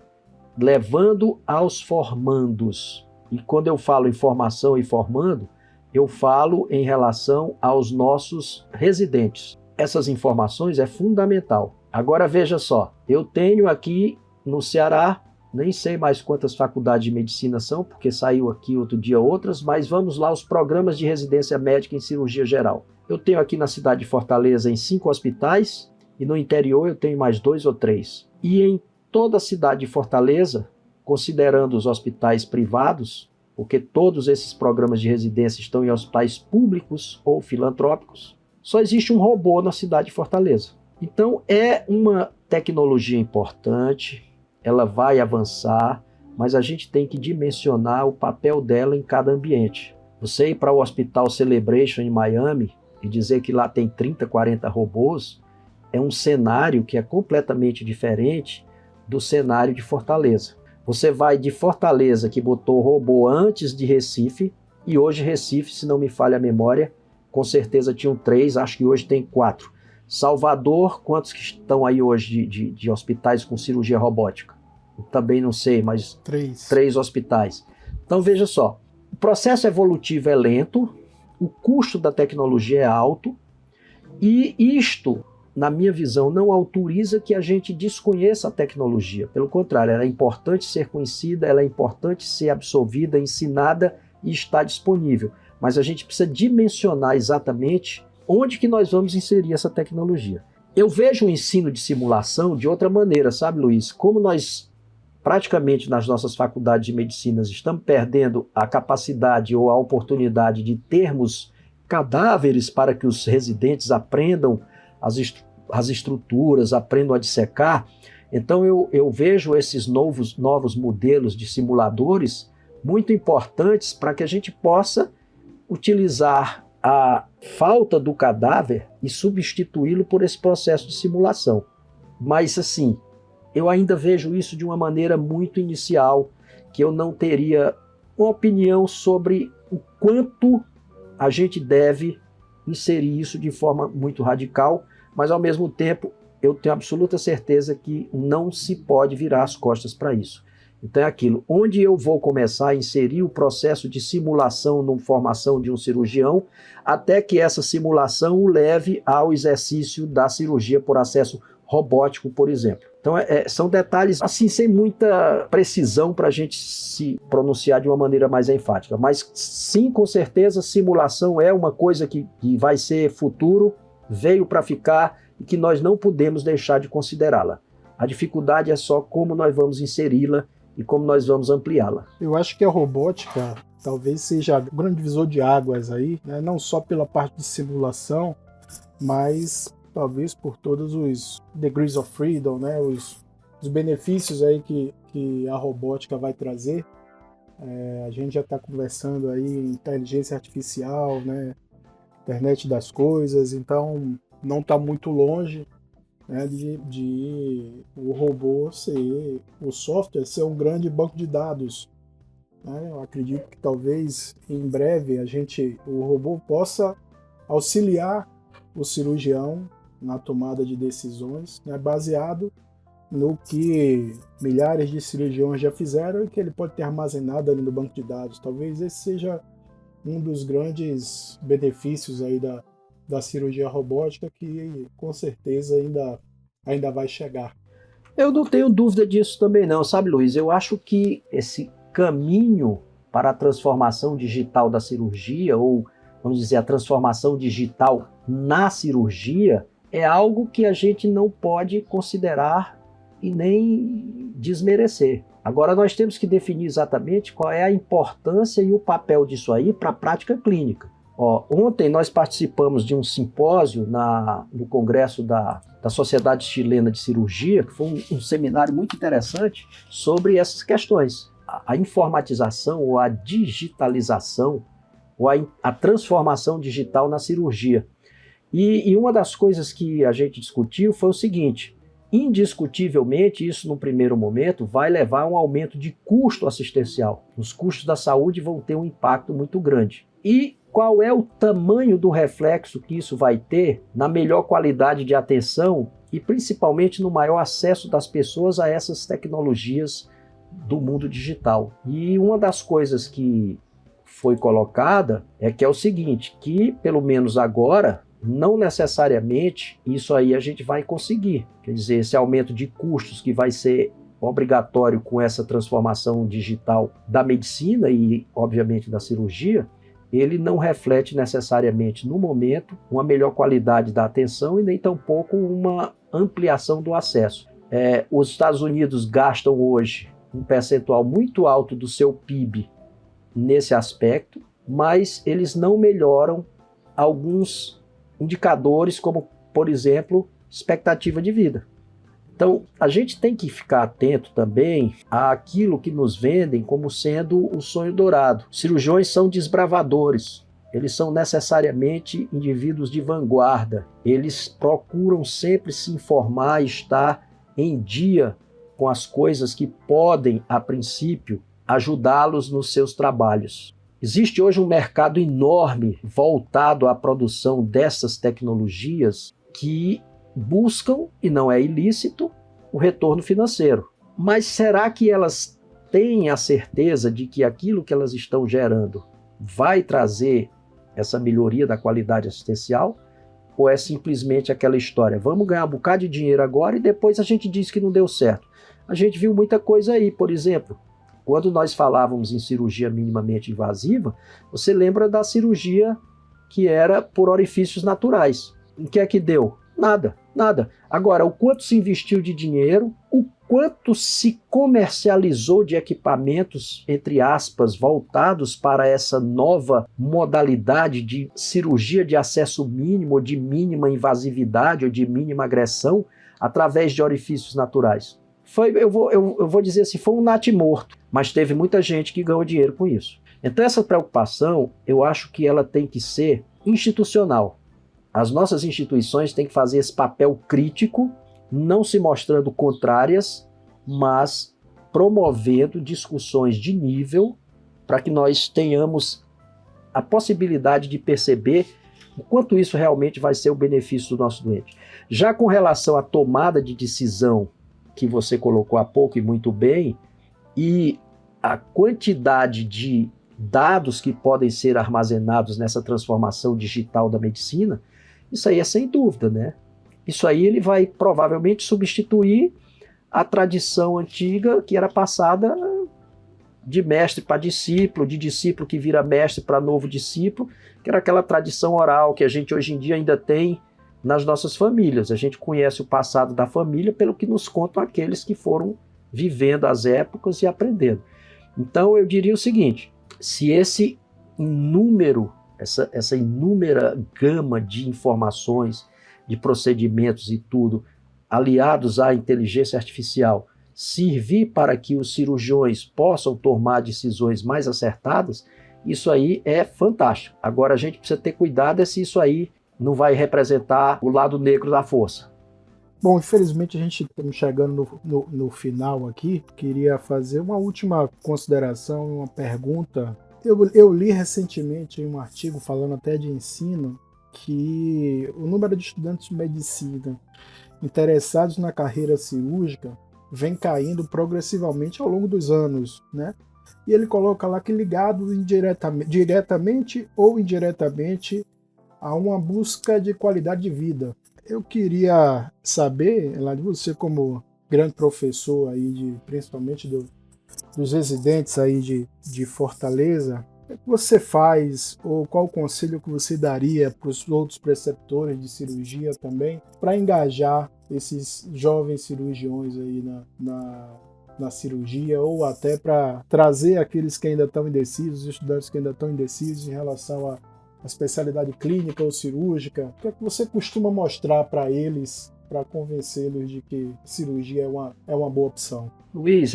levando aos formandos, e quando eu falo em formação e formando, eu falo em relação aos nossos residentes. Essas informações é fundamental. Agora veja só, eu tenho aqui no Ceará, nem sei mais quantas faculdades de medicina são, porque saiu aqui outro dia outras, mas vamos lá, os programas de residência médica em cirurgia geral. Eu tenho aqui na cidade de Fortaleza em 5 hospitais, e no interior eu tenho mais 2 ou 3. E em toda a cidade de Fortaleza, considerando os hospitais privados, porque todos esses programas de residência estão em hospitais públicos ou filantrópicos, só existe um robô na cidade de Fortaleza. Então é uma tecnologia importante, ela vai avançar, mas a gente tem que dimensionar o papel dela em cada ambiente. Você ir para o Hospital Celebration em Miami e dizer que lá tem 30, 40 robôs, é um cenário que é completamente diferente do cenário de Fortaleza. Você vai de Fortaleza, que botou robô antes de Recife, e hoje Recife, se não me falha a memória, com certeza tinham 3, acho que hoje tem 4. Salvador, quantos que estão aí hoje de hospitais com cirurgia robótica? Também não sei, mas 3 hospitais. Então veja só, o processo evolutivo é lento, o custo da tecnologia é alto, e isto, na minha visão, não autoriza que a gente desconheça a tecnologia. Pelo contrário, ela é importante ser conhecida, ela é importante ser absorvida, ensinada e estar disponível. Mas a gente precisa dimensionar exatamente onde que nós vamos inserir essa tecnologia. Eu vejo o ensino de simulação de outra maneira, sabe, Luiz? Como nós, praticamente nas nossas faculdades de medicina, estamos perdendo a capacidade ou a oportunidade de termos cadáveres para que os residentes aprendam as estruturas, aprendam a dissecar. Então eu vejo esses novos modelos de simuladores muito importantes para que a gente possa utilizar a falta do cadáver e substituí-lo por esse processo de simulação. Mas assim, eu ainda vejo isso de uma maneira muito inicial, que eu não teria uma opinião sobre o quanto a gente deve inserir isso de forma muito radical, mas ao mesmo tempo eu tenho absoluta certeza que não se pode virar as costas para isso. Então é aquilo, onde eu vou começar a inserir o processo de simulação na formação de um cirurgião, até que essa simulação o leve ao exercício da cirurgia por acesso robótico, por exemplo. Então são detalhes assim sem muita precisão para a gente se pronunciar de uma maneira mais enfática, mas sim, com certeza, simulação é uma coisa que vai ser futuro, veio para ficar e que nós não podemos deixar de considerá-la. A dificuldade é só como nós vamos inseri-la e como nós vamos ampliá-la. Eu acho que a robótica talvez seja o grande divisor de águas aí, né? Não só pela parte de simulação, mas talvez por todos os degrees of freedom, né? Os benefícios aí que a robótica vai trazer. A gente já está conversando aí em inteligência artificial, né? Internet das coisas, então não está muito longe, né, de o robô ser, o software ser um grande banco de dados, né? Eu acredito que talvez em breve o robô possa auxiliar o cirurgião na tomada de decisões, né, baseado no que milhares de cirurgiões já fizeram e que ele pode ter armazenado ali no banco de dados. Talvez esse seja um dos grandes benefícios aí da cirurgia robótica, que com certeza ainda vai chegar. Eu não tenho dúvida disso também não, sabe, Luiz? Eu acho que esse caminho para a transformação digital da cirurgia, ou vamos dizer, a transformação digital na cirurgia, é algo que a gente não pode considerar e nem desmerecer. Agora nós temos que definir exatamente qual é a importância e o papel disso aí para a prática clínica. Ontem nós participamos de um simpósio no Congresso da Sociedade Chilena de Cirurgia, que foi um seminário muito interessante sobre essas questões. A informatização ou a digitalização ou a transformação digital na cirurgia. E uma das coisas que a gente discutiu foi o seguinte: indiscutivelmente, isso no primeiro momento vai levar a um aumento de custo assistencial. Os custos da saúde vão ter um impacto muito grande. E qual é o tamanho do reflexo que isso vai ter na melhor qualidade de atenção e principalmente no maior acesso das pessoas a essas tecnologias do mundo digital? E uma das coisas que foi colocada é o seguinte, que pelo menos agora, não necessariamente isso aí a gente vai conseguir. Quer dizer, esse aumento de custos que vai ser obrigatório com essa transformação digital da medicina e, obviamente, da cirurgia, ele não reflete necessariamente, no momento, uma melhor qualidade da atenção e nem tampouco uma ampliação do acesso. Os Estados Unidos gastam hoje um percentual muito alto do seu PIB nesse aspecto, mas eles não melhoram alguns indicadores, como, por exemplo, expectativa de vida. Então, a gente tem que ficar atento também àquilo que nos vendem como sendo o sonho dourado. Cirurgiões são desbravadores, eles são necessariamente indivíduos de vanguarda, eles procuram sempre se informar e estar em dia com as coisas que podem, a princípio, ajudá-los nos seus trabalhos. Existe hoje um mercado enorme voltado à produção dessas tecnologias que buscam, e não é ilícito, o retorno financeiro. Mas será que elas têm a certeza de que aquilo que elas estão gerando vai trazer essa melhoria da qualidade assistencial? Ou é simplesmente aquela história, vamos ganhar um bocado de dinheiro agora e depois a gente diz que não deu certo? A gente viu muita coisa aí, por exemplo, quando nós falávamos em cirurgia minimamente invasiva, você lembra da cirurgia que era por orifícios naturais. O que é que deu? Nada. Agora, o quanto se investiu de dinheiro, o quanto se comercializou de equipamentos, entre aspas, voltados para essa nova modalidade de cirurgia de acesso mínimo, ou de mínima invasividade, ou de mínima agressão, através de orifícios naturais. Eu vou dizer assim, foi um natimorto, mas teve muita gente que ganhou dinheiro com isso. Então essa preocupação, eu acho que ela tem que ser institucional. As nossas instituições têm que fazer esse papel crítico não se mostrando contrárias, mas promovendo discussões de nível para que nós tenhamos a possibilidade de perceber o quanto isso realmente vai ser o benefício do nosso doente. Já com relação à tomada de decisão que você colocou há pouco e muito bem, e a quantidade de dados que podem ser armazenados nessa transformação digital da medicina, isso aí é sem dúvida, né? Isso aí ele vai provavelmente substituir a tradição antiga que era passada de mestre para discípulo, de discípulo que vira mestre para novo discípulo, que era aquela tradição oral que a gente hoje em dia ainda tem nas nossas famílias. A gente conhece o passado da família pelo que nos contam aqueles que foram vivendo as épocas e aprendendo. Então eu diria o seguinte, se esse número, essa inúmera gama de informações, de procedimentos e tudo, aliados à inteligência artificial, servir para que os cirurgiões possam tomar decisões mais acertadas, isso aí é fantástico. Agora a gente precisa ter cuidado se isso aí não vai representar o lado negro da força. Bom, infelizmente a gente está chegando no final aqui. Queria fazer uma última consideração, uma pergunta. Eu li recentemente em um artigo falando até de ensino que o número de estudantes de medicina interessados na carreira cirúrgica vem caindo progressivamente ao longo dos anos, né? E ele coloca lá que ligado diretamente ou indiretamente a uma busca de qualidade de vida. Eu queria saber, Elaine, você como grande professor aí principalmente dos residentes aí de Fortaleza, o que você faz ou qual o conselho que você daria para os outros preceptores de cirurgia também para engajar esses jovens cirurgiões aí na cirurgia ou até para trazer aqueles que ainda estão indecisos, os estudantes que ainda estão indecisos em relação à especialidade clínica ou cirúrgica? O que é que você costuma mostrar para eles para convencê-los de que cirurgia é uma boa opção? Luiz,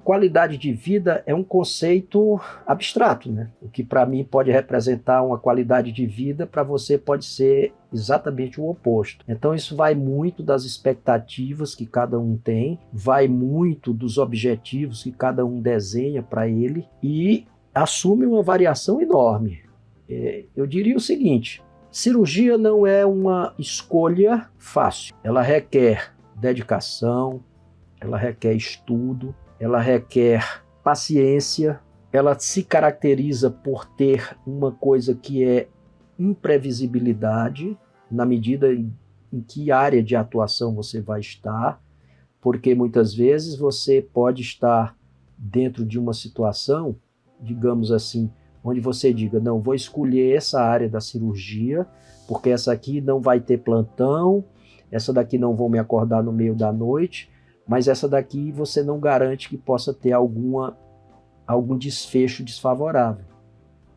qualidade de vida é um conceito abstrato, né? O que para mim pode representar uma qualidade de vida, para você pode ser exatamente o oposto. Então isso vai muito das expectativas que cada um tem, vai muito dos objetivos que cada um desenha para ele e assume uma variação enorme. Eu diria o seguinte, cirurgia não é uma escolha fácil, ela requer dedicação, ela requer estudo, ela requer paciência, ela se caracteriza por ter uma coisa que é imprevisibilidade, na medida em que área de atuação você vai estar, porque muitas vezes você pode estar dentro de uma situação, digamos assim, onde você diga, não, vou escolher essa área da cirurgia, porque essa aqui não vai ter plantão, essa daqui não vão me acordar no meio da noite, mas essa daqui você não garante que possa ter algum desfecho desfavorável.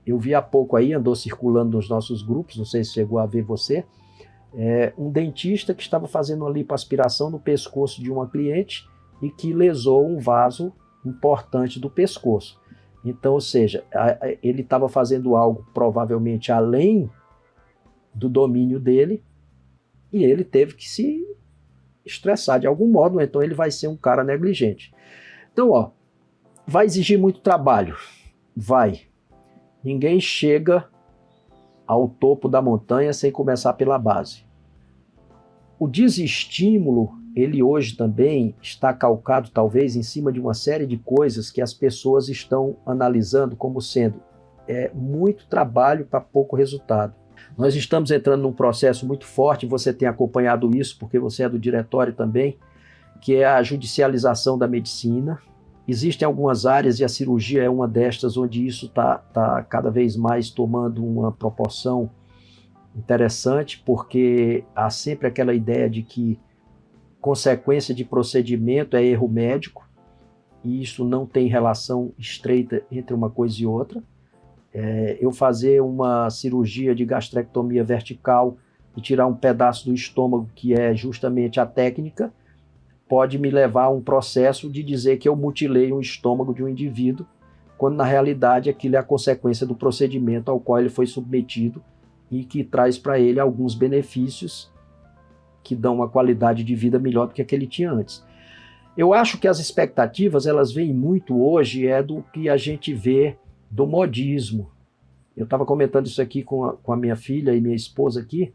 Eu vi há pouco aí, andou circulando nos nossos grupos, não sei se chegou a ver você, um dentista que estava fazendo uma lipoaspiração no pescoço de uma cliente e que lesou um vaso importante do pescoço. Então, ou seja, ele estava fazendo algo provavelmente além do domínio dele e ele teve que se estressar de algum modo, então ele vai ser um cara negligente. Então, vai exigir muito trabalho? Vai. Ninguém chega ao topo da montanha sem começar pela base. O desestímulo, ele hoje também está calcado talvez em cima de uma série de coisas que as pessoas estão analisando como sendo muito trabalho para pouco resultado. Nós estamos entrando num processo muito forte, você tem acompanhado isso porque você é do diretório também, que é a judicialização da medicina. Existem algumas áreas, e a cirurgia é uma destas, onde isso está cada vez mais tomando uma proporção interessante, porque há sempre aquela ideia de que consequência de procedimento é erro médico, e isso não tem relação estreita entre uma coisa e outra. Eu fazer uma cirurgia de gastrectomia vertical e tirar um pedaço do estômago, que é justamente a técnica, pode me levar a um processo de dizer que eu mutilei um estômago de um indivíduo, quando na realidade aquilo é a consequência do procedimento ao qual ele foi submetido e que traz para ele alguns benefícios que dão uma qualidade de vida melhor do que a que ele tinha antes. Eu acho que as expectativas, elas vêm muito hoje, do que a gente vê do modismo. Eu estava comentando isso aqui com a minha filha e minha esposa aqui,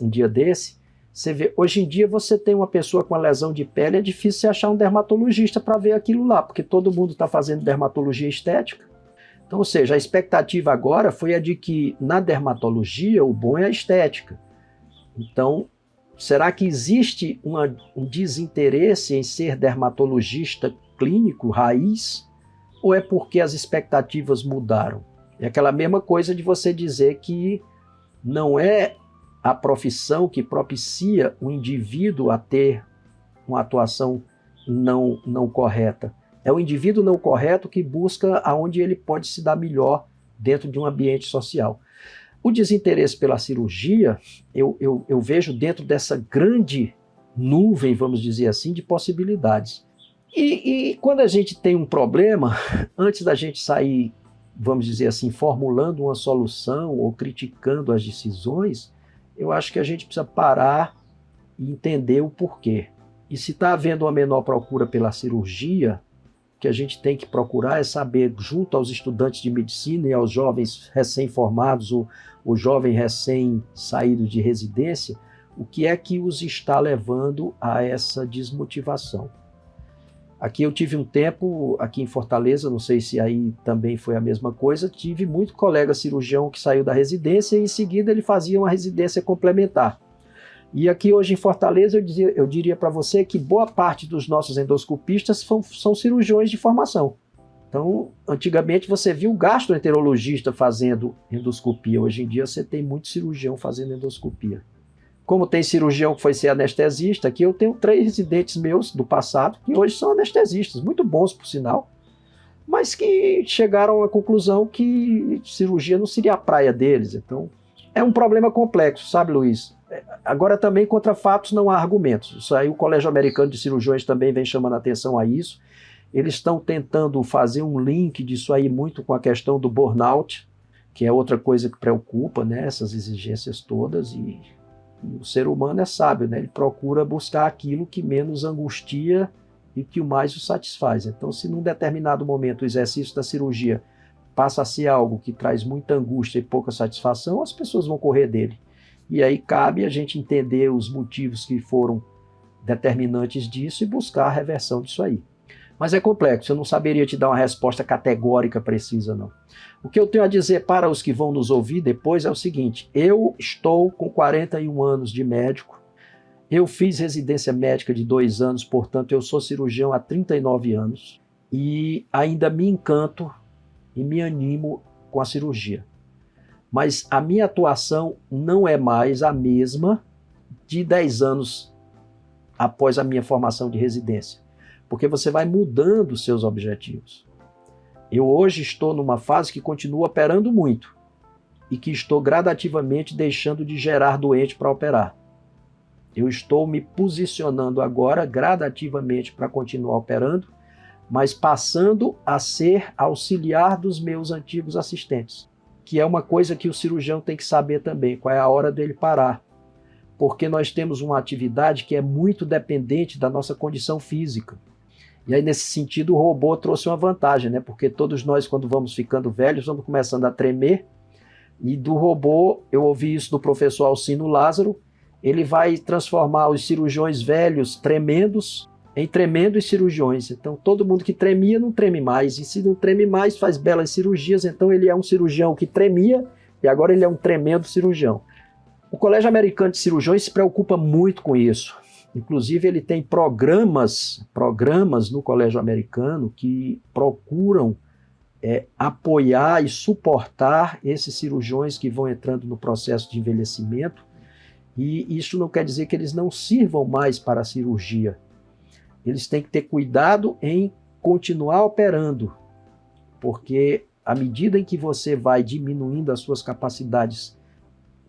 um dia desse. Você vê, hoje em dia você tem uma pessoa com uma lesão de pele, é difícil você achar um dermatologista para ver aquilo lá, porque todo mundo está fazendo dermatologia estética. Então, ou seja, a expectativa agora foi a de que na dermatologia o bom é a estética. Então, será que existe um desinteresse em ser dermatologista clínico, raiz? Ou é porque as expectativas mudaram? É aquela mesma coisa de você dizer que não é a profissão que propicia o indivíduo a ter uma atuação não correta. É o indivíduo não correto que busca aonde ele pode se dar melhor dentro de um ambiente social. O desinteresse pela cirurgia, eu vejo dentro dessa grande nuvem, vamos dizer assim, de possibilidades. E quando a gente tem um problema, antes da gente sair, vamos dizer assim, formulando uma solução ou criticando as decisões, eu acho que a gente precisa parar e entender o porquê. E se está havendo uma menor procura pela cirurgia, o que a gente tem que procurar é saber, junto aos estudantes de medicina e aos jovens recém-formados ou jovem recém-saído de residência, o que é que os está levando a essa desmotivação. Aqui eu tive um tempo, aqui em Fortaleza, não sei se aí também foi a mesma coisa, tive muito colega cirurgião que saiu da residência e em seguida ele fazia uma residência complementar. E aqui hoje em Fortaleza eu diria para você que boa parte dos nossos endoscopistas são cirurgiões de formação. Então, antigamente você viu o gastroenterologista fazendo endoscopia, hoje em dia você tem muito cirurgião fazendo endoscopia. Como tem cirurgião que foi ser anestesista, aqui eu tenho 3 residentes meus do passado que hoje são anestesistas, muito bons por sinal, mas que chegaram à conclusão que cirurgia não seria a praia deles. Então, é um problema complexo, sabe, Luiz? Agora também contra fatos não há argumentos. Isso aí o Colégio Americano de Cirurgiões também vem chamando atenção a isso. Eles estão tentando fazer um link disso aí muito com a questão do burnout, que é outra coisa que preocupa, né? Essas exigências todas. E o ser humano é sábio, né? Ele procura buscar aquilo que menos angustia e que o mais o satisfaz. Então, se num determinado momento o exercício da cirurgia passa a ser algo que traz muita angústia e pouca satisfação, as pessoas vão correr dele. E aí cabe a gente entender os motivos que foram determinantes disso e buscar a reversão disso aí. Mas é complexo, eu não saberia te dar uma resposta categórica precisa, não. O que eu tenho a dizer para os que vão nos ouvir depois é o seguinte: eu estou com 41 anos de médico, eu fiz residência médica de 2 anos, portanto eu sou cirurgião há 39 anos e ainda me encanto e me animo com a cirurgia. Mas a minha atuação não é mais a mesma de 10 anos após a minha formação de residência, porque você vai mudando os seus objetivos. Eu hoje estou numa fase que continuo operando muito e que estou gradativamente deixando de gerar doente para operar. Eu estou me posicionando agora gradativamente para continuar operando, mas passando a ser auxiliar dos meus antigos assistentes, que é uma coisa que o cirurgião tem que saber também, qual é a hora dele parar. Porque nós temos uma atividade que é muito dependente da nossa condição física. E aí, nesse sentido, o robô trouxe uma vantagem, né? Porque todos nós, quando vamos ficando velhos, vamos começando a tremer. E do robô, eu ouvi isso do professor Alcino Lázaro, ele vai transformar os cirurgiões velhos tremendos em tremendos cirurgiões. Então, todo mundo que tremia não treme mais. E se não treme mais, faz belas cirurgias. Então, ele é um cirurgião que tremia e agora ele é um tremendo cirurgião. O Colégio Americano de Cirurgiões se preocupa muito com isso. Inclusive, ele tem programas no Colégio Americano que procuram apoiar e suportar esses cirurgiões que vão entrando no processo de envelhecimento. E isso não quer dizer que eles não sirvam mais para a cirurgia. Eles têm que ter cuidado em continuar operando, porque à medida em que você vai diminuindo as suas capacidades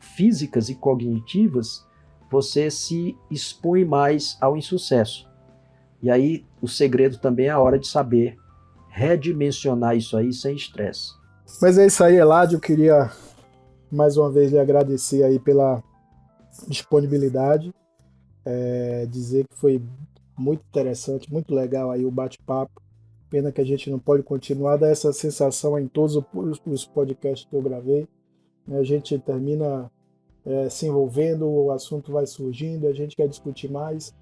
físicas e cognitivas, você se expõe mais ao insucesso. E aí o segredo também é a hora de saber redimensionar isso aí sem estresse. Mas é isso aí, Eladio. Eu queria mais uma vez lhe agradecer aí pela disponibilidade dizer que foi muito interessante, muito legal aí o bate-papo. Pena que a gente não pode continuar, dá essa sensação em todos os podcasts que eu gravei. A gente termina se envolvendo, o assunto vai surgindo, a gente quer discutir mais,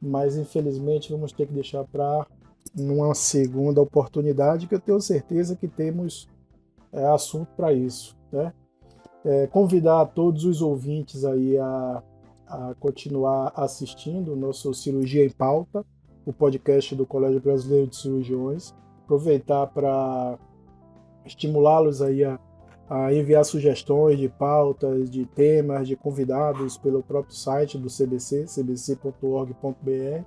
mas infelizmente vamos ter que deixar para numa segunda oportunidade, que eu tenho certeza que temos assunto para isso, né? Convidar todos os ouvintes aí a continuar assistindo o nosso Cirurgia em Pauta, o podcast do Colégio Brasileiro de Cirurgiões. Aproveitar para estimulá-los aí a enviar sugestões de pautas, de temas, de convidados pelo próprio site do CBC, cbc.org.br,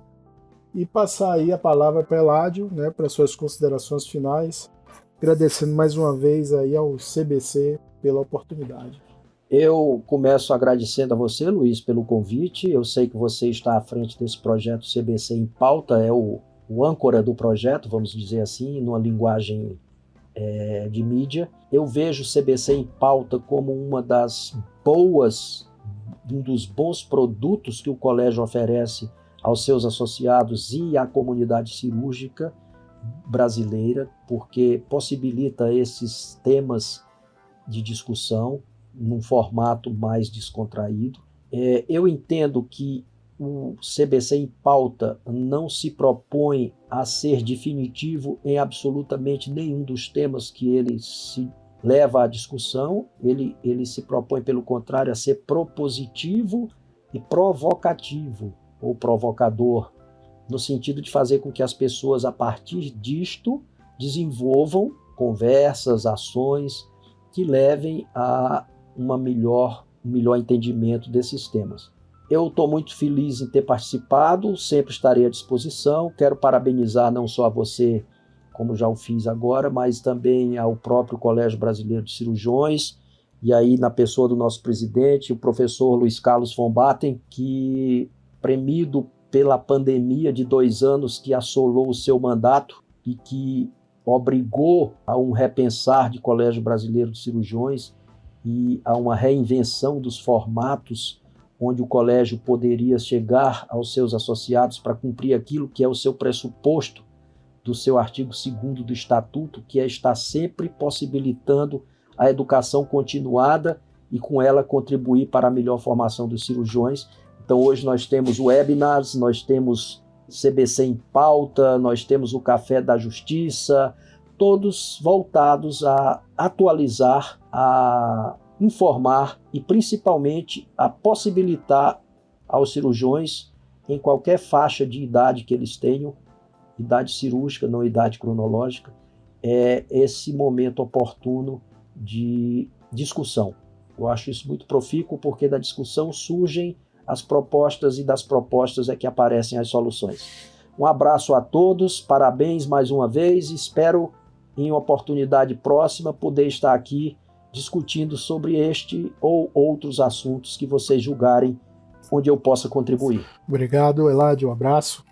e passar aí a palavra para Eládio, né, para suas considerações finais, agradecendo mais uma vez aí ao CBC pela oportunidade. Eu começo agradecendo a você, Luiz, pelo convite. Eu sei que você está à frente desse projeto CBC em Pauta, é o âncora do projeto, vamos dizer assim, numa linguagem de mídia. Eu vejo o CBC em Pauta como um dos bons produtos que o colégio oferece aos seus associados e à comunidade cirúrgica brasileira, porque possibilita esses temas de discussão num formato mais descontraído. Eu entendo que o CBC em Pauta não se propõe a ser definitivo em absolutamente nenhum dos temas que ele se leva à discussão. Ele se propõe, pelo contrário, a ser propositivo e provocativo, ou provocador, no sentido de fazer com que as pessoas, a partir disto, desenvolvam conversas, ações que levem a um melhor entendimento desses temas. Eu estou muito feliz em ter participado, sempre estarei à disposição. Quero parabenizar não só a você, como já o fiz agora, mas também ao próprio Colégio Brasileiro de Cirurgiões, e aí na pessoa do nosso presidente, o professor Luiz Carlos von Batten, que, premido pela pandemia de 2 anos que assolou o seu mandato e que obrigou a um repensar de Colégio Brasileiro de Cirurgiões e a uma reinvenção dos formatos onde o colégio poderia chegar aos seus associados para cumprir aquilo que é o seu pressuposto do seu artigo 2º do Estatuto, que é estar sempre possibilitando a educação continuada e com ela contribuir para a melhor formação dos cirurgiões. Então hoje nós temos webinars, nós temos CBC em Pauta, nós temos o Café da Justiça, todos voltados a atualizar, a informar e principalmente a possibilitar aos cirurgiões, em qualquer faixa de idade que eles tenham, idade cirúrgica, não idade cronológica, esse momento oportuno de discussão. Eu acho isso muito profícuo, porque da discussão surgem as propostas e das propostas é que aparecem as soluções. Um abraço a todos, parabéns mais uma vez, espero em uma oportunidade próxima poder estar aqui discutindo sobre este ou outros assuntos que vocês julgarem onde eu possa contribuir. Obrigado, Eládio, um abraço.